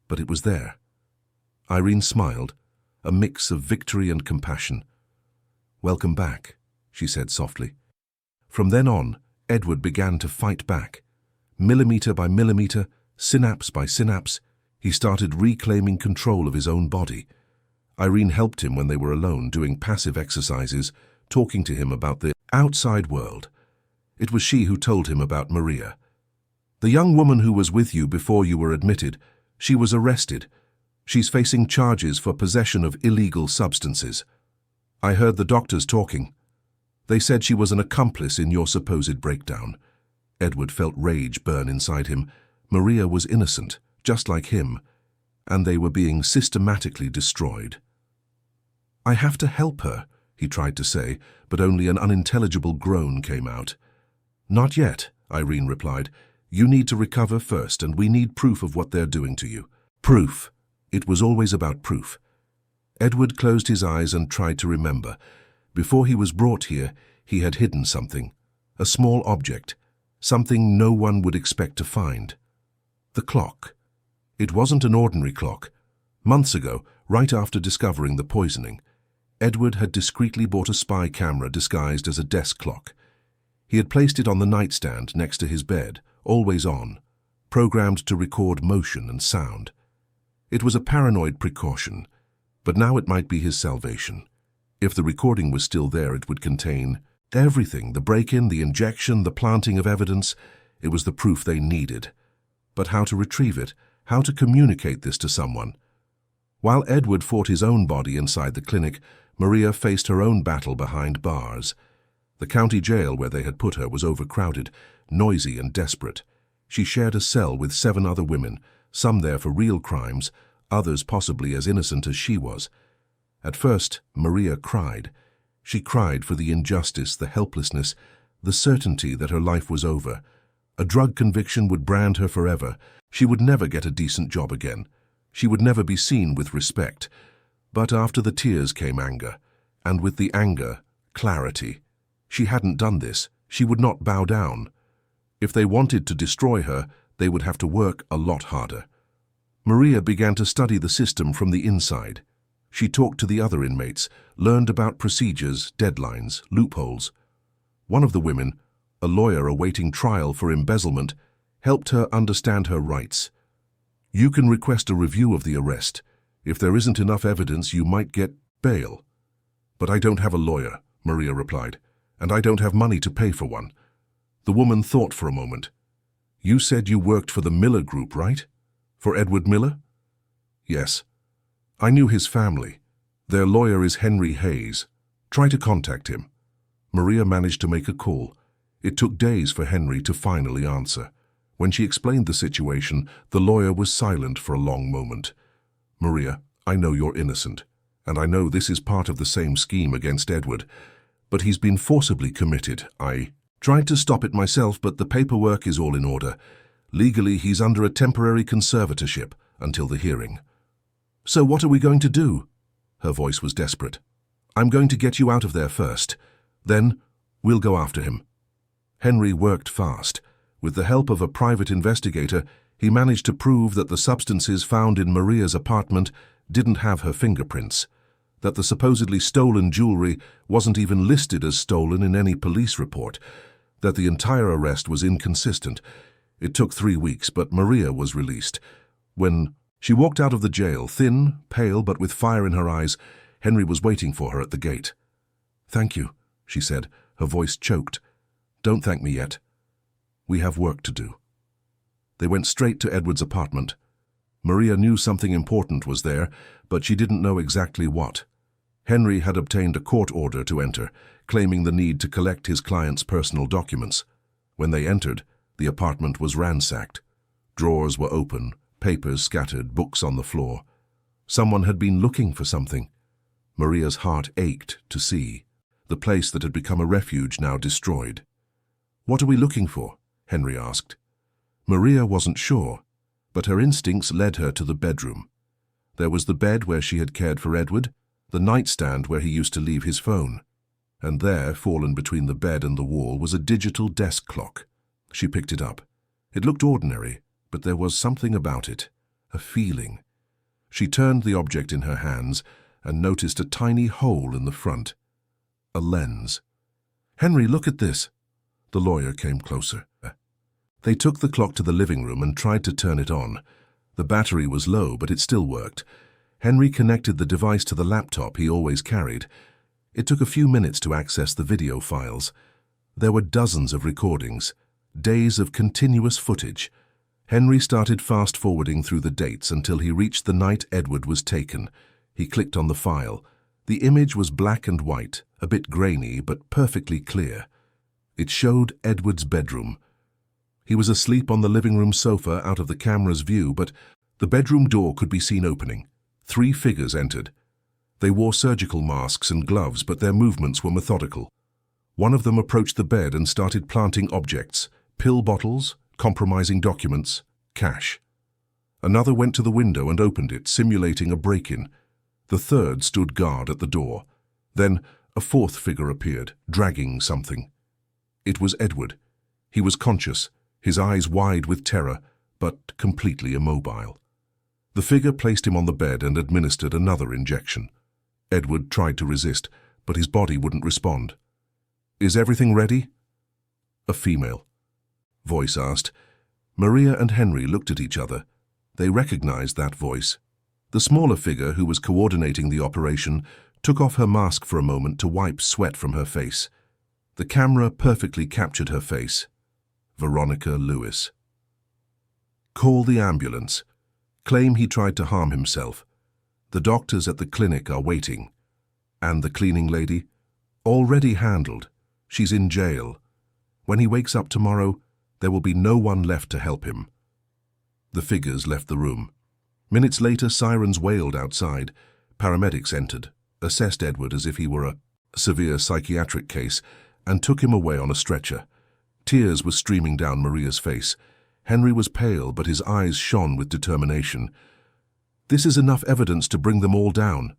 but it was there. Irene smiled, a mix of victory and compassion. "Welcome back," she said softly. From then on, Edward began to fight back. Millimeter by millimeter, synapse by synapse, he started reclaiming control of his own body. Irene helped him when they were alone, doing passive exercises, talking to him about the outside world. It was she who told him about Maria. "The young woman who was with you before you were admitted, she was arrested. She's facing charges for possession of illegal substances. I heard the doctors talking. They said she was an accomplice in your supposed breakdown." Edward felt rage burn inside him. Maria was innocent, just like him, and they were being systematically destroyed. "I have to help her," he tried to say, but only an unintelligible groan came out. "Not yet," Irene replied. "You need to recover first, and we need proof of what they're doing to you." Proof. It was always about proof. Edward closed his eyes and tried to remember. Before he was brought here, he had hidden something. A small object. Something no one would expect to find. The clock. It wasn't an ordinary clock. Months ago, right after discovering the poisoning, Edward had discreetly bought a spy camera disguised as a desk clock. He had placed it on the nightstand next to his bed, always on, programmed to record motion and sound. It was a paranoid precaution, but now it might be his salvation. If the recording was still there, it would contain everything: the break-in, the injection, the planting of evidence. It was the proof they needed. But how to retrieve it? How to communicate this to someone? While Edward fought his own body inside the clinic, Maria faced her own battle behind bars. The county jail where they had put her was overcrowded, noisy and desperate. She shared a cell with 7 other women, some there for real crimes, others possibly as innocent as she was. At first, Maria cried. She cried for the injustice, the helplessness, the certainty that her life was over. A drug conviction would brand her forever. She would never get a decent job again. She would never be seen with respect. But after the tears came anger, and with the anger, clarity. She hadn't done this. She would not bow down. If they wanted to destroy her, they would have to work a lot harder. Maria began to study the system from the inside. She talked to the other inmates, learned about procedures, deadlines, loopholes. One of the women, a lawyer awaiting trial for embezzlement, helped her understand her rights. "You can request a review of the arrest. If there isn't enough evidence, you might get bail." "But I don't have a lawyer," Maria replied, "and I don't have money to pay for one." The woman thought for a moment. "You said you worked for the Miller Group, right? For Edward Miller?" "Yes. I knew his family. Their lawyer is Henry Hayes. Try to contact him." Maria managed to make a call. It took days for Henry to finally answer. When she explained the situation, the lawyer was silent for a long moment. "Maria, I know you're innocent, and I know this is part of the same scheme against Edward, but he's been forcibly committed. I tried to stop it myself, but the paperwork is all in order. Legally, he's under a temporary conservatorship until the hearing." "So what are we going to do?" Her voice was desperate. "I'm going to get you out of there first. Then we'll go after him." Henry worked fast. With the help of a private investigator, he managed to prove that the substances found in Maria's apartment didn't have her fingerprints, that the supposedly stolen jewelry wasn't even listed as stolen in any police report, that the entire arrest was inconsistent. It took 3 weeks, but Maria was released. When she walked out of the jail, thin, pale, but with fire in her eyes, Henry was waiting for her at the gate. "Thank you," she said, her voice choked. "Don't thank me yet. We have work to do." They went straight to Edward's apartment. Maria knew something important was there, but she didn't know exactly what. Henry had obtained a court order to enter, claiming the need to collect his client's personal documents. When they entered, the apartment was ransacked. Drawers were open, papers scattered, books on the floor. Someone had been looking for something. Maria's heart ached to see the place that had become a refuge now destroyed. "What are we looking for?" Henry asked. Maria wasn't sure, but her instincts led her to the bedroom. There was the bed where she had cared for Edward, the nightstand where he used to leave his phone. And there, fallen between the bed and the wall, was a digital desk clock. She picked it up. It looked ordinary, but there was something about it, a feeling. She turned the object in her hands and noticed a tiny hole in the front. A lens. "Henry, look at this." The lawyer came closer. They took the clock to the living room and tried to turn it on. The battery was low, but it still worked. Henry connected the device to the laptop he always carried. It took a few minutes to access the video files. There were dozens of recordings, days of continuous footage. Henry started fast-forwarding through the dates until he reached the night Edward was taken. He clicked on the file. The image was black and white, a bit grainy, but perfectly clear. It showed Edward's bedroom. He was asleep on the living room sofa out of the camera's view, but the bedroom door could be seen opening. 3 figures entered. They wore surgical masks and gloves, but their movements were methodical. One of them approached the bed and started planting objects, pill bottles, compromising documents, cash. Another went to the window and opened it, simulating a break-in. The third stood guard at the door. Then a 4th figure appeared, dragging something. It was Edward. He was conscious, his eyes wide with terror, but completely immobile. The figure placed him on the bed and administered another injection. Edward tried to resist, but his body wouldn't respond. "Is everything ready?" A female voice asked. Maria and Henry looked at each other. They recognized that voice. The smaller figure, who was coordinating the operation, took off her mask for a moment to wipe sweat from her face. The camera perfectly captured her face. Veronica Lewis. "Call the ambulance. Claim he tried to harm himself. The doctors at the clinic are waiting. And the cleaning lady? Already handled. She's in jail. When he wakes up tomorrow, there will be no one left to help him." The figures left the room. Minutes later, sirens wailed outside. Paramedics entered, assessed Edward as if he were a severe psychiatric case, and took him away on a stretcher. Tears were streaming down Maria's face. Henry was pale, but his eyes shone with determination. "This is enough evidence to bring them all down."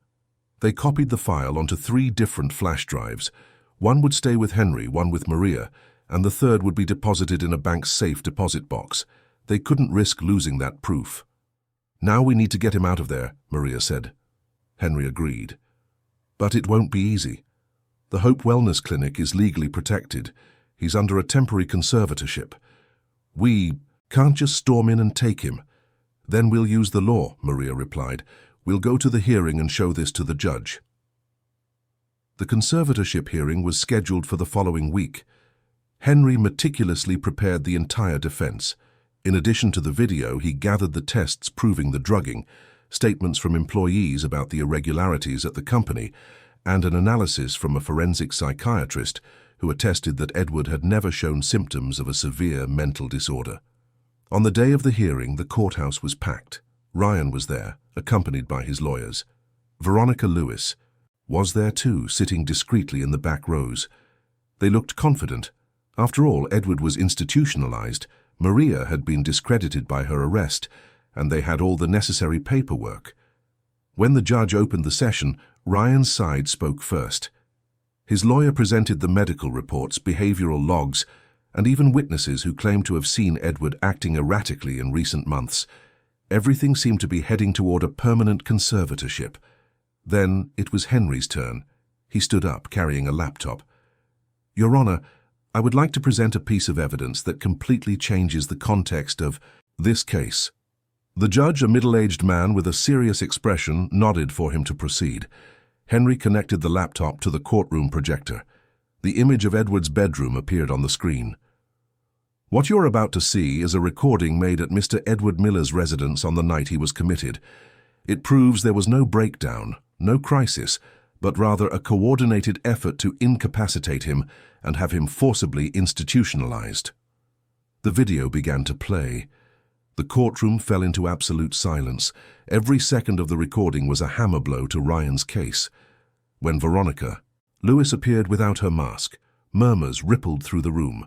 They copied the file onto 3 different flash drives. One would stay with Henry, one with Maria, and the third would be deposited in a bank's safe deposit box. They couldn't risk losing that proof. "Now we need to get him out of there," Maria said. Henry agreed. "But it won't be easy. The Hope Wellness Clinic is legally protected. He's under a temporary conservatorship. We can't just storm in and take him." "Then we'll use the law," Maria replied. "We'll go to the hearing and show this to the judge." The conservatorship hearing was scheduled for the following week. Henry meticulously prepared the entire defense. In addition to the video, he gathered the tests proving the drugging, statements from employees about the irregularities at the company, and an analysis from a forensic psychiatrist who attested that Edward had never shown symptoms of a severe mental disorder. On the day of the hearing, the courthouse was packed. Ryan was there, accompanied by his lawyers. Veronica Lewis was there too, sitting discreetly in the back rows. They looked confident. After all, Edward was institutionalized. Maria had been discredited by her arrest, and they had all the necessary paperwork. When the judge opened the session, Ryan's side spoke first. His lawyer presented the medical reports, behavioral logs, and even witnesses who claimed to have seen Edward acting erratically in recent months. Everything seemed to be heading toward a permanent conservatorship. Then it was Henry's turn. He stood up, carrying a laptop. "Your Honor, I would like to present a piece of evidence that completely changes the context of this case." The judge, a middle-aged man with a serious expression, nodded for him to proceed. Henry connected the laptop to the courtroom projector. The image of Edward's bedroom appeared on the screen. What you're about to see is a recording made at Mr. Edward Miller's residence on the night he was committed. It proves there was no breakdown, no crisis, but rather a coordinated effort to incapacitate him and have him forcibly institutionalized. The video began to play. The courtroom fell into absolute silence. Every second of the recording was a hammer blow to Ryan's case. When Veronica, Lewis appeared without her mask. Murmurs rippled through the room.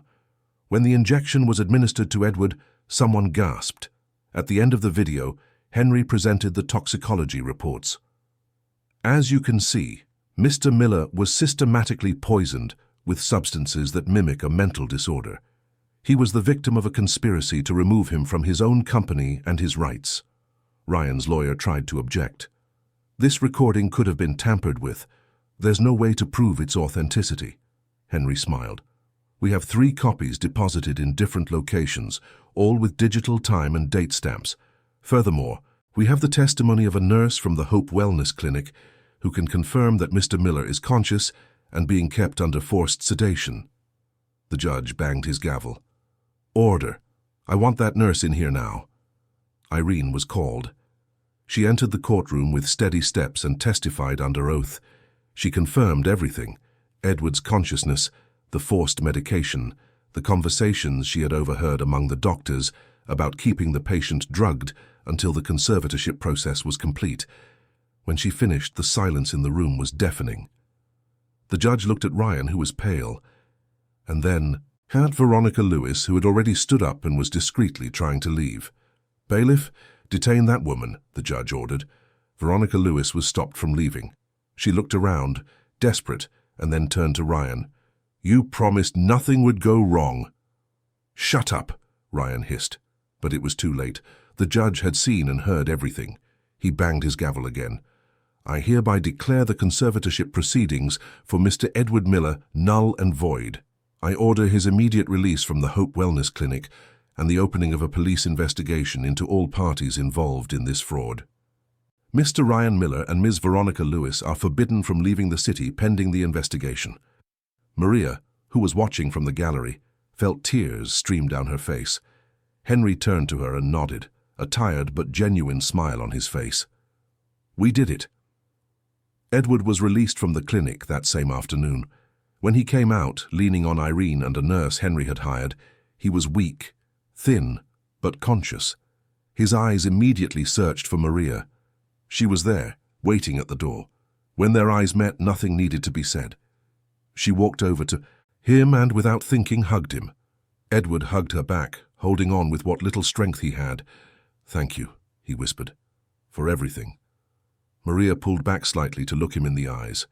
When the injection was administered to Edward, someone gasped. At the end of the video, Henry presented the toxicology reports. As you can see, Mr. Miller was systematically poisoned with substances that mimic a mental disorder. He was the victim of a conspiracy to remove him from his own company and his rights. Ryan's lawyer tried to object. This recording could have been tampered with. There's no way to prove its authenticity. Henry smiled. We have 3 copies deposited in different locations, all with digital time and date stamps. Furthermore, we have the testimony of a nurse from the Hope Wellness Clinic who can confirm that Mr. Miller is conscious and being kept under forced sedation. The judge banged his gavel. Order. I want that nurse in here now. Irene was called. She entered the courtroom with steady steps and testified under oath. She confirmed everything: Edward's consciousness, the forced medication, the conversations she had overheard among the doctors about keeping the patient drugged until the conservatorship process was complete. When she finished, the silence in the room was deafening. The judge looked at Ryan, who was pale, and then at Veronica Lewis, who had already stood up and was discreetly trying to leave. Bailiff, detain that woman, the judge ordered. Veronica Lewis was stopped from leaving. She looked around, desperate, and then turned to Ryan. You promised nothing would go wrong. Shut up, Ryan hissed. But it was too late. The judge had seen and heard everything. He banged his gavel again. I hereby declare the conservatorship proceedings for Mr. Edward Miller null and void. I order his immediate release from the Hope Wellness Clinic and the opening of a police investigation into all parties involved in this fraud. Mr. Ryan Miller and Ms. Veronica Lewis are forbidden from leaving the city pending the investigation. Maria, who was watching from the gallery, felt tears stream down her face. Henry turned to her and nodded, a tired but genuine smile on his face. We did it. Edward was released from the clinic that same afternoon. When he came out, leaning on Irene and a nurse Henry had hired, he was weak, thin, but conscious. His eyes immediately searched for Maria. She was there, waiting at the door. When their eyes met, nothing needed to be said. She walked over to him and, without thinking, hugged him. Edward hugged her back, holding on with what little strength he had. Thank you, he whispered, for everything. Maria pulled back slightly to look him in the eyes.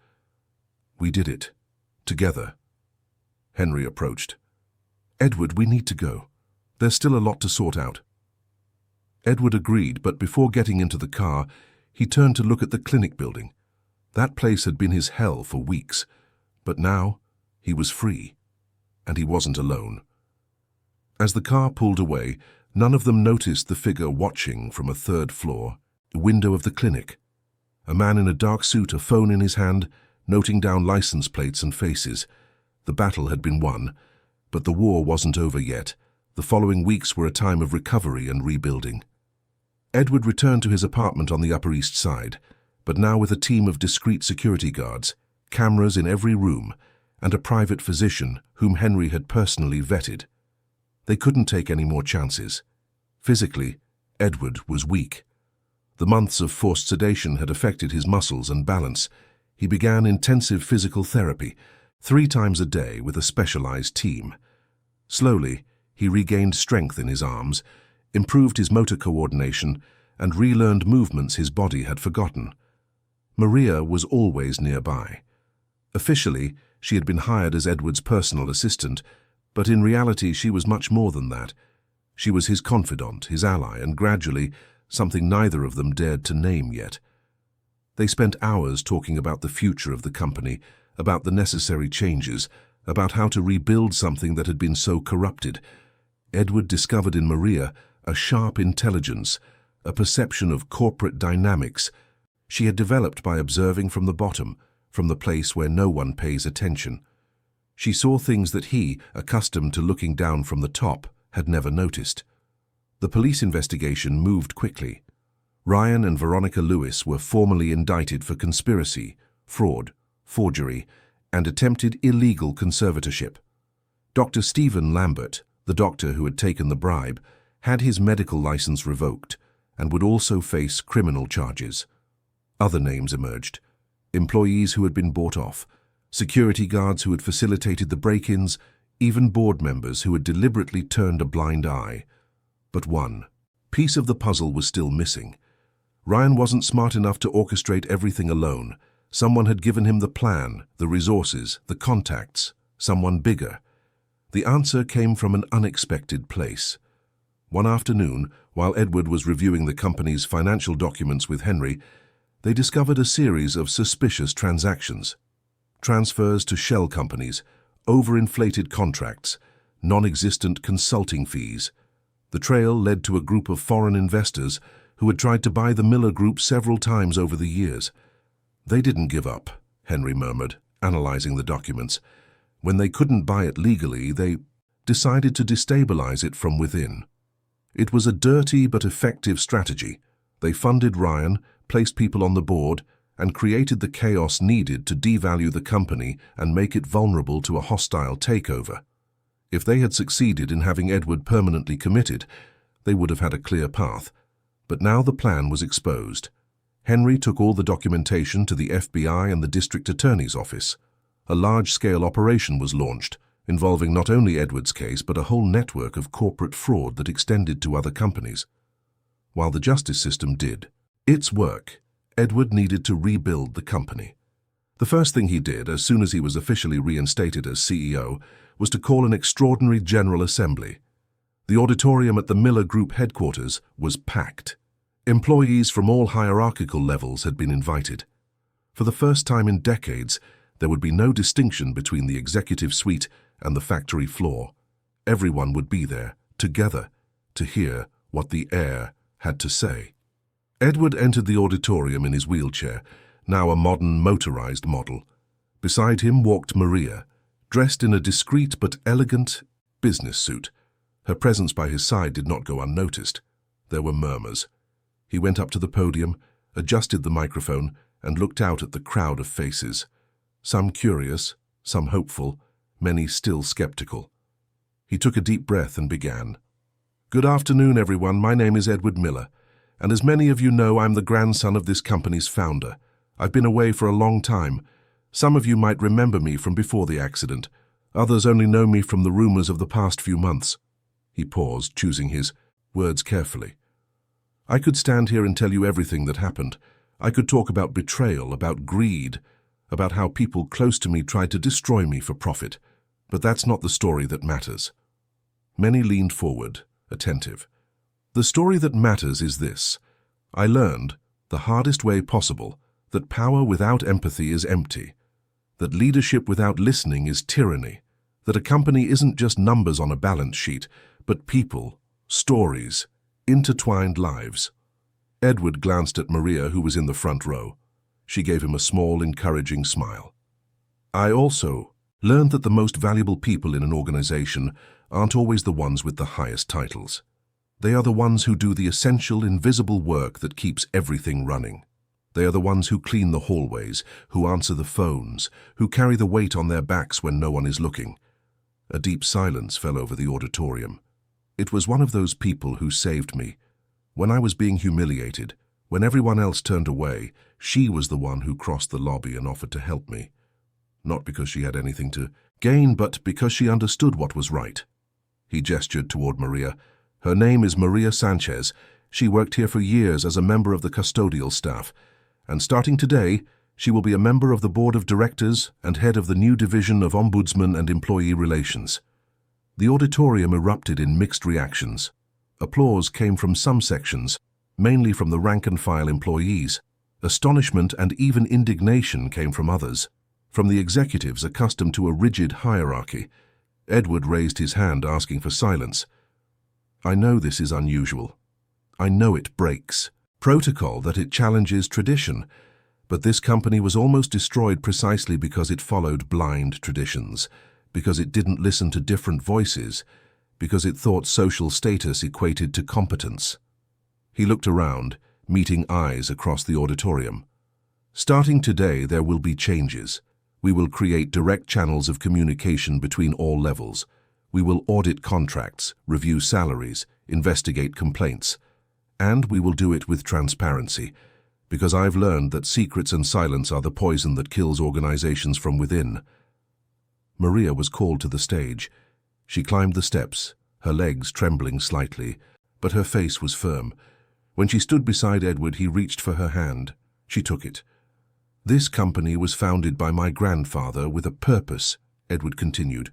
We did it. Together. Henry approached. Edward, we need to go. There's still a lot to sort out. Edward agreed, but before getting into the car, he turned to look at the clinic building. That place had been his hell for weeks. But now, he was free, and he wasn't alone. As the car pulled away, none of them noticed the figure watching from a third-floor window of the clinic. A man in a dark suit, a phone in his hand, noting down license plates and faces. The battle had been won, but the war wasn't over yet. The following weeks were a time of recovery and rebuilding. Edward returned to his apartment on the Upper East Side, but now with a team of discreet security guards, cameras in every room, and a private physician whom Henry had personally vetted. They couldn't take any more chances. Physically, Edward was weak. The months of forced sedation had affected his muscles and balance. He began intensive physical therapy, 3 times a day with a specialized team. Slowly, he regained strength in his arms, improved his motor coordination, and relearned movements his body had forgotten. Maria was always nearby. Officially, she had been hired as Edward's personal assistant, but in reality she was much more than that. She was his confidant, his ally, and gradually, something neither of them dared to name yet. They spent hours talking about the future of the company, about the necessary changes, about how to rebuild something that had been so corrupted. Edward discovered in Maria a sharp intelligence, a perception of corporate dynamics she had developed by observing from the bottom, from the place where no one pays attention. She saw things that he, accustomed to looking down from the top, had never noticed. The police investigation moved quickly. Ryan and Veronica Lewis were formally indicted for conspiracy, fraud, forgery, and attempted illegal conservatorship. Dr. Stephen Lambert, the doctor who had taken the bribe, had his medical license revoked and would also face criminal charges. Other names emerged: employees who had been bought off, security guards who had facilitated the break-ins, even board members who had deliberately turned a blind eye. But one piece of the puzzle was still missing. Ryan wasn't smart enough to orchestrate everything alone. Someone had given him the plan, the resources, the contacts, someone bigger. The answer came from an unexpected place. One afternoon, while Edward was reviewing the company's financial documents with Henry, they discovered a series of suspicious transactions. Transfers to shell companies, overinflated contracts, non-existent consulting fees. The trail led to a group of foreign investors who had tried to buy the Miller Group several times over the years. They didn't give up, Henry murmured, analyzing the documents. When they couldn't buy it legally, they decided to destabilize it from within. It was a dirty but effective strategy. They funded Ryan, placed people on the board, and created the chaos needed to devalue the company and make it vulnerable to a hostile takeover. If they had succeeded in having Edward permanently committed, they would have had a clear path. But now the plan was exposed. Henry took all the documentation to the FBI and the district attorney's office. A large-scale operation was launched, involving not only Edward's case but a whole network of corporate fraud that extended to other companies. While the justice system did its work, Edward needed to rebuild the company. The first thing he did, as soon as he was officially reinstated as CEO, was to call an extraordinary General Assembly. The auditorium at the Miller Group headquarters was packed. Employees from all hierarchical levels had been invited. For the first time in decades, there would be no distinction between the executive suite and the factory floor. Everyone would be there, together, to hear what the heir had to say. Edward entered the auditorium in his wheelchair, now a modern motorized model. Beside him walked Maria, dressed in a discreet but elegant business suit. Her presence by his side did not go unnoticed. There were murmurs. He went up to the podium, adjusted the microphone, and looked out at the crowd of faces. Some curious, some hopeful, many still skeptical. He took a deep breath and began. "Good afternoon, everyone. My name is Edward Miller, and as many of you know, I'm the grandson of this company's founder. I've been away for a long time. Some of you might remember me from before the accident. Others only know me from the rumors of the past few months." He paused, choosing his words carefully. "I could stand here and tell you everything that happened. I could talk about betrayal, about greed, about how people close to me tried to destroy me for profit. But that's not the story that matters." Many leaned forward, attentive. "The story that matters is this. I learned, the hardest way possible, that power without empathy is empty, that leadership without listening is tyranny, that a company isn't just numbers on a balance sheet, but people, stories, intertwined lives." Edward glanced at Maria, who was in the front row. She gave him a small, encouraging smile. "I also learned that the most valuable people in an organization aren't always the ones with the highest titles. They are the ones who do the essential, invisible work that keeps everything running. They are the ones who clean the hallways, who answer the phones, who carry the weight on their backs when no one is looking." A deep silence fell over the auditorium. "It was one of those people who saved me. When I was being humiliated, when everyone else turned away, she was the one who crossed the lobby and offered to help me. Not because she had anything to gain, but because she understood what was right." He gestured toward Maria. "Her name is Maria Sanchez. She worked here for years as a member of the custodial staff, and starting today, she will be a member of the board of directors and head of the new division of Ombudsman and Employee Relations." The auditorium erupted in mixed reactions. Applause came from some sections, mainly from the rank-and-file employees. Astonishment and even indignation came from others, from the executives accustomed to a rigid hierarchy. Edward raised his hand, asking for silence. "I know this is unusual. I know it breaks protocol, that it challenges tradition. But this company was almost destroyed precisely because it followed blind traditions, because it didn't listen to different voices, because it thought social status equated to competence. He looked around, meeting eyes across the auditorium. Starting today, there will be changes. We will create direct channels of communication between all levels. We will audit contracts, review salaries, investigate complaints. And we will do it with transparency, because I've learned that secrets and silence are the poison that kills organizations from within. Maria was called to the stage. She climbed the steps, her legs trembling slightly, but her face was firm. When she stood beside Edward, he reached for her hand. She took it. "This company was founded by my grandfather with a purpose," Edward continued.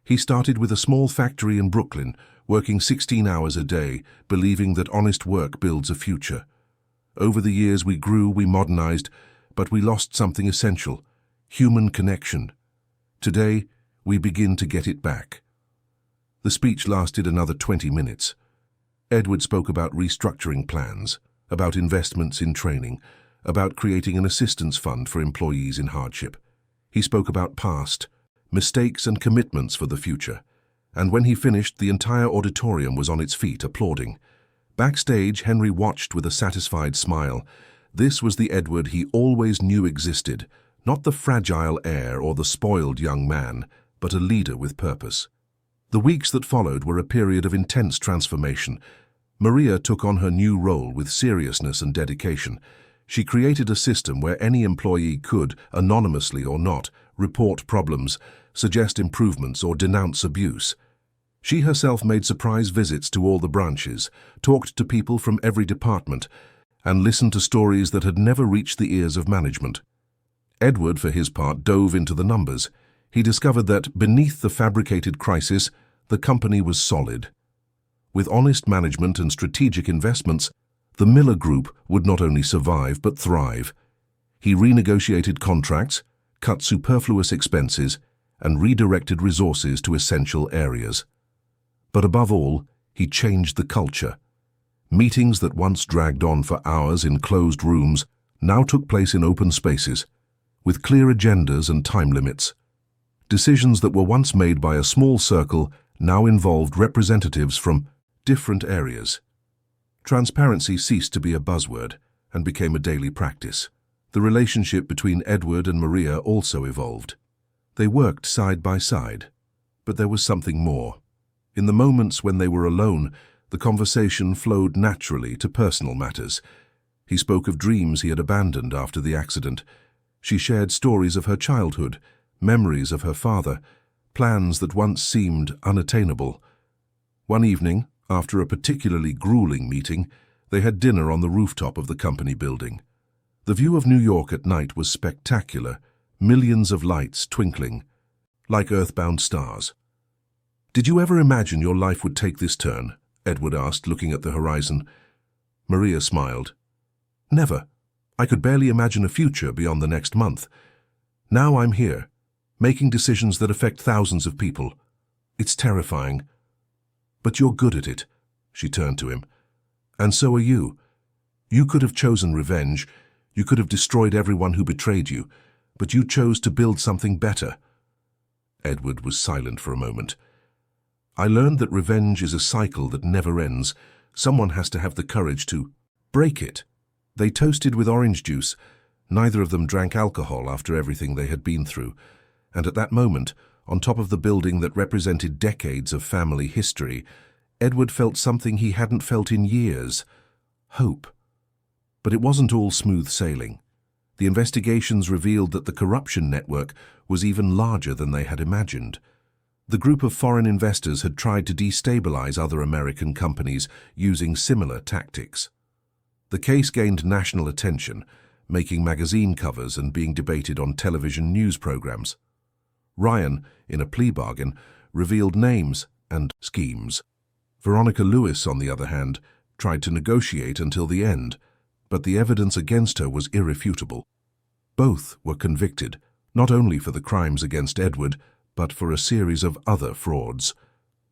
"He started with a small factory in Brooklyn, working 16 hours a day, believing that honest work builds a future. Over the years we grew, we modernized, but we lost something essential: human connection. Today, we begin to get it back." The speech lasted another 20 minutes. Edward spoke about restructuring plans, about investments in training, about creating an assistance fund for employees in hardship. He spoke about past, mistakes and commitments for the future. And when he finished, the entire auditorium was on its feet, applauding. Backstage, Henry watched with a satisfied smile. This was the Edward he always knew existed, not the fragile heir or the spoiled young man, but a leader with purpose. The weeks that followed were a period of intense transformation. Maria took on her new role with seriousness and dedication. She created a system where any employee could, anonymously or not, report problems, suggest improvements, or denounce abuse. She herself made surprise visits to all the branches, talked to people from every department, and listened to stories that had never reached the ears of management. Edward, for his part, dove into the numbers. He discovered that, beneath the fabricated crisis, the company was solid. With honest management and strategic investments, the Miller Group would not only survive but thrive. He renegotiated contracts, cut superfluous expenses, and redirected resources to essential areas. But above all, he changed the culture. Meetings that once dragged on for hours in closed rooms now took place in open spaces, with clear agendas and time limits. Decisions that were once made by a small circle now involved representatives from different areas. Transparency ceased to be a buzzword and became a daily practice. The relationship between Edward and Maria also evolved. They worked side by side, but there was something more. In the moments when they were alone, the conversation flowed naturally to personal matters. He spoke of dreams he had abandoned after the accident. She shared stories of her childhood, memories of her father, plans that once seemed unattainable. One evening, after a particularly grueling meeting, they had dinner on the rooftop of the company building. The view of New York at night was spectacular, millions of lights twinkling, like earthbound stars. "Did you ever imagine your life would take this turn?" Edward asked, looking at the horizon. Maria smiled. "Never. I could barely imagine a future beyond the next month. Now I'm here, making decisions that affect thousands of people. It's terrifying. But you're good at it." She turned to him. "And so are you. You could have chosen revenge. You could have destroyed everyone who betrayed you, but you chose to build something better." Edward was silent for a moment. "I learned that revenge is a cycle that never ends. Someone has to have the courage to break it." They toasted with orange juice. Neither of them drank alcohol after everything they had been through. And at that moment, on top of the building that represented decades of family history, Edward felt something he hadn't felt in years: hope. But it wasn't all smooth sailing. The investigations revealed that the corruption network was even larger than they had imagined. The group of foreign investors had tried to destabilize other American companies using similar tactics. The case gained national attention, making magazine covers and being debated on television news programs. Ryan, in a plea bargain, revealed names and schemes. Veronica Lewis, on the other hand, tried to negotiate until the end, but the evidence against her was irrefutable. Both were convicted, not only for the crimes against Edward, but for a series of other frauds.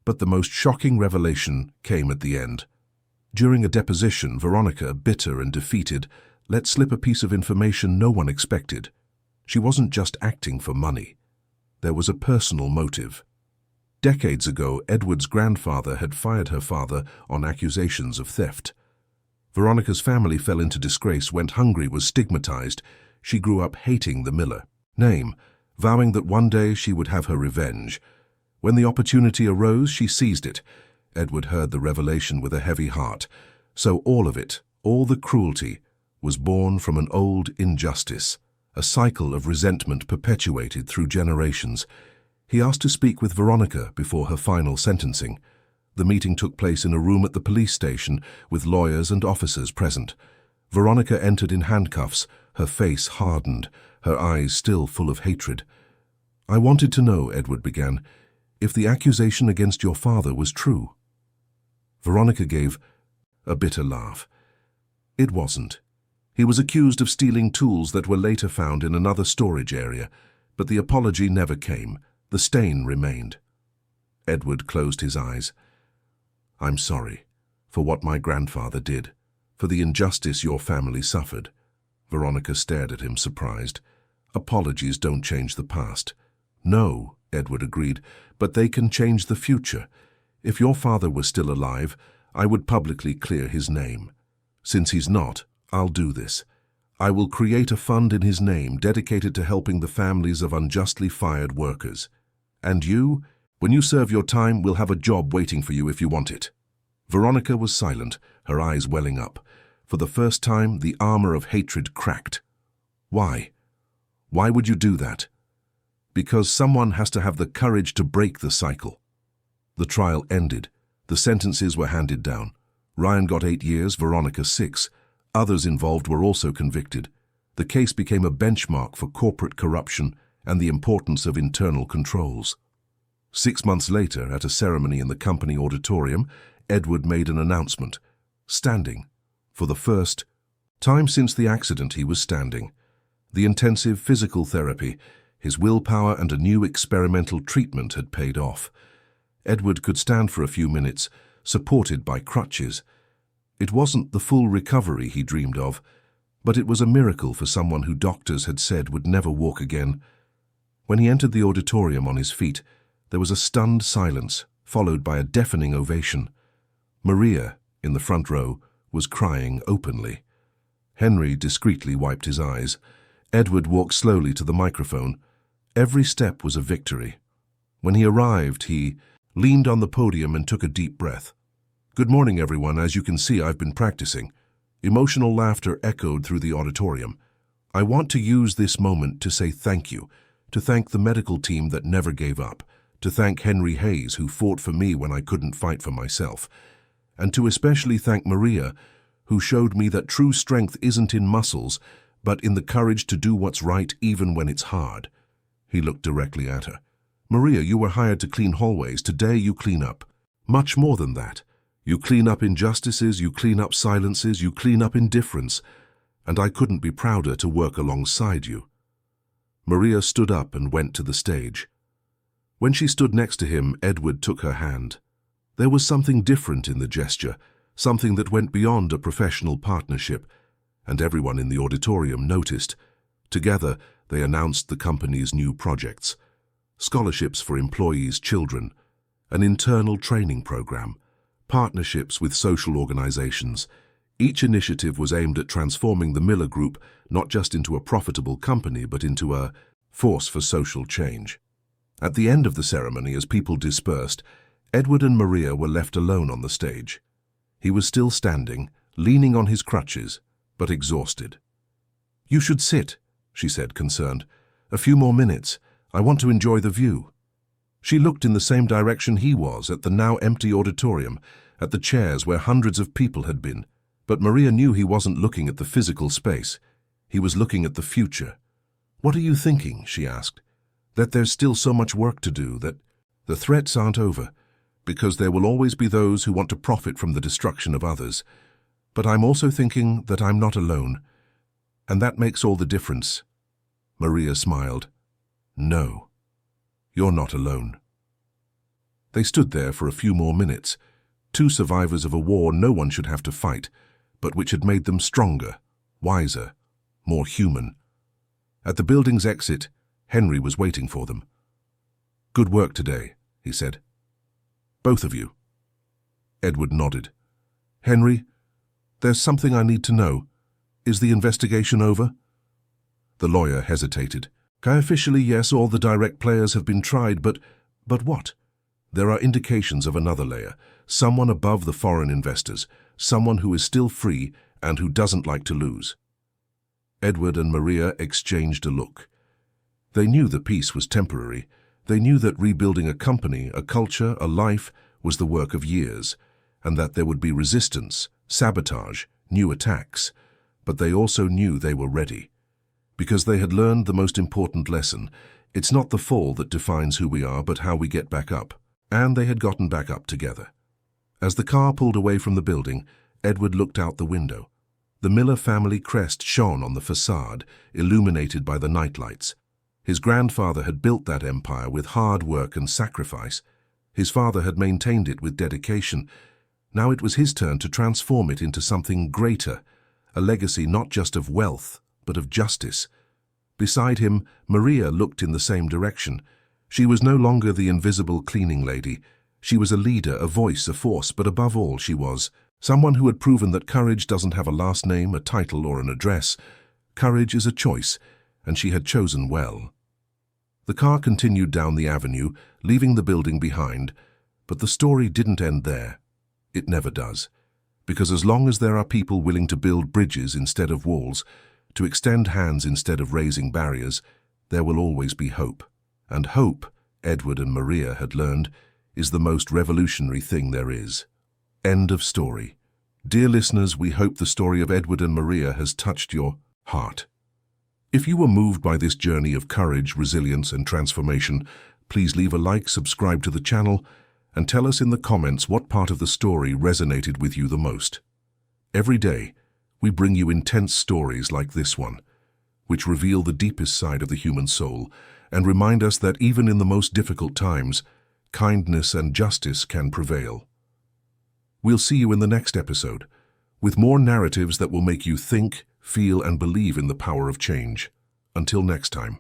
But the most shocking revelation came at the end. During a deposition, Veronica, bitter and defeated, let slip a piece of information no one expected. She wasn't just acting for money. There was a personal motive. Decades ago, Edward's grandfather had fired her father on accusations of theft. Veronica's family fell into disgrace, went hungry, was stigmatized. She grew up hating the Miller name, vowing that one day she would have her revenge. When the opportunity arose, she seized it. Edward heard the revelation with a heavy heart. So all of it, all the cruelty, was born from an old injustice, a cycle of resentment perpetuated through generations. He asked to speak with Veronica before her final sentencing. The meeting took place in a room at the police station with lawyers and officers present. Veronica entered in handcuffs, her face hardened, her eyes still full of hatred. "I wanted to know," Edward began, "if the accusation against your father was true." Veronica gave a bitter laugh. It wasn't. He was accused of stealing tools that were later found in another storage area, but the apology never came. The stain remained. Edward closed his eyes. "I'm sorry for what my grandfather did, for the injustice your family suffered." Veronica stared at him, surprised. "Apologies don't change the past." "No," Edward agreed, "but they can change the future. If your father was still alive, I would publicly clear his name. Since he's not, I'll do this. I will create a fund in his name dedicated to helping the families of unjustly fired workers. And you, when you serve your time, will have a job waiting for you if you want it." Veronica was silent, her eyes welling up. For the first time, the armor of hatred cracked. "Why? Why would you do that?" "Because someone has to have the courage to break the cycle." The trial ended. The sentences were handed down. Ryan got 8 years, Veronica 6. Others involved were also convicted. The case became a benchmark for corporate corruption and the importance of internal controls. 6 months later, at a ceremony in the company auditorium, Edward made an announcement. Standing. For the first time since the accident, he was standing. The intensive physical therapy, his willpower and a new experimental treatment had paid off. Edward could stand for a few minutes, supported by crutches. It wasn't the full recovery he dreamed of, but it was a miracle for someone who doctors had said would never walk again. When he entered the auditorium on his feet, there was a stunned silence, followed by a deafening ovation. Maria, in the front row, was crying openly. Henry discreetly wiped his eyes. Edward walked slowly to the microphone. Every step was a victory. When he arrived, he leaned on the podium and took a deep breath. "Good morning, everyone. As you can see, I've been practicing." Emotional laughter echoed through the auditorium. "I want to use this moment to say thank you, to thank the medical team that never gave up, to thank Henry Hayes, who fought for me when I couldn't fight for myself, and to especially thank Maria, who showed me that true strength isn't in muscles, but in the courage to do what's right even when it's hard." He looked directly at her. "Maria, you were hired to clean hallways. Today you clean up. Much more than that. You clean up injustices, you clean up silences, you clean up indifference, and I couldn't be prouder to work alongside you." Maria stood up and went to the stage. When she stood next to him, Edward took her hand. There was something different in the gesture, something that went beyond a professional partnership, and everyone in the auditorium noticed. Together, they announced the company's new projects: scholarships for employees' children, an internal training program, partnerships with social organizations. Each initiative was aimed at transforming the Miller Group not just into a profitable company, but into a force for social change. At the end of the ceremony, as people dispersed, Edward and Maria were left alone on the stage. He was still standing, leaning on his crutches, but exhausted. "You should sit," she said, concerned. "A few more minutes. I want to enjoy the view." She looked in the same direction he was, at the now empty auditorium, at the chairs where hundreds of people had been. But Maria knew he wasn't looking at the physical space. He was looking at the future. "What are you thinking?" she asked. "That there's still so much work to do, that the threats aren't over, because there will always be those who want to profit from the destruction of others. But I'm also thinking that I'm not alone, and that makes all the difference." Maria smiled. "No. You're not alone." They stood there for a few more minutes. Two survivors of a war no one should have to fight, but which had made them stronger, wiser, more human. At the building's exit, Henry was waiting for them. "Good work today," he said. "Both of you." Edward nodded. "Henry, there's something I need to know. Is the investigation over?" The lawyer hesitated. "Officially, yes, all the direct players have been tried, but what? There are indications of another layer, someone above the foreign investors, someone who is still free and who doesn't like to lose." Edward and Maria exchanged a look. They knew the peace was temporary. They knew that rebuilding a company, a culture, a life was the work of years, and that there would be resistance, sabotage, new attacks. But they also knew they were ready. Because they had learned the most important lesson: it's not the fall that defines who we are, but how we get back up. And they had gotten back up together. As the car pulled away from the building, Edward looked out the window. The Miller family crest shone on the facade, illuminated by the nightlights. His grandfather had built that empire with hard work and sacrifice. His father had maintained it with dedication. Now it was his turn to transform it into something greater, a legacy not just of wealth, but of justice. Beside him, Maria looked in the same direction. She was no longer the invisible cleaning lady. She was a leader, a voice, a force, but above all she was someone who had proven that courage doesn't have a last name, a title, or an address. Courage is a choice, and she had chosen well. The car continued down the avenue, leaving the building behind, but the story didn't end there. It never does. Because as long as there are people willing to build bridges instead of walls, to extend hands instead of raising barriers, there will always be hope. And hope, Edward and Maria had learned, is the most revolutionary thing there is. End of story. Dear listeners, we hope the story of Edward and Maria has touched your heart. If you were moved by this journey of courage, resilience, and transformation, please leave a like, subscribe to the channel, and tell us in the comments what part of the story resonated with you the most. Every day, we bring you intense stories like this one, which reveal the deepest side of the human soul and remind us that even in the most difficult times, kindness and justice can prevail. We'll see you in the next episode, with more narratives that will make you think, feel, and believe in the power of change. Until next time.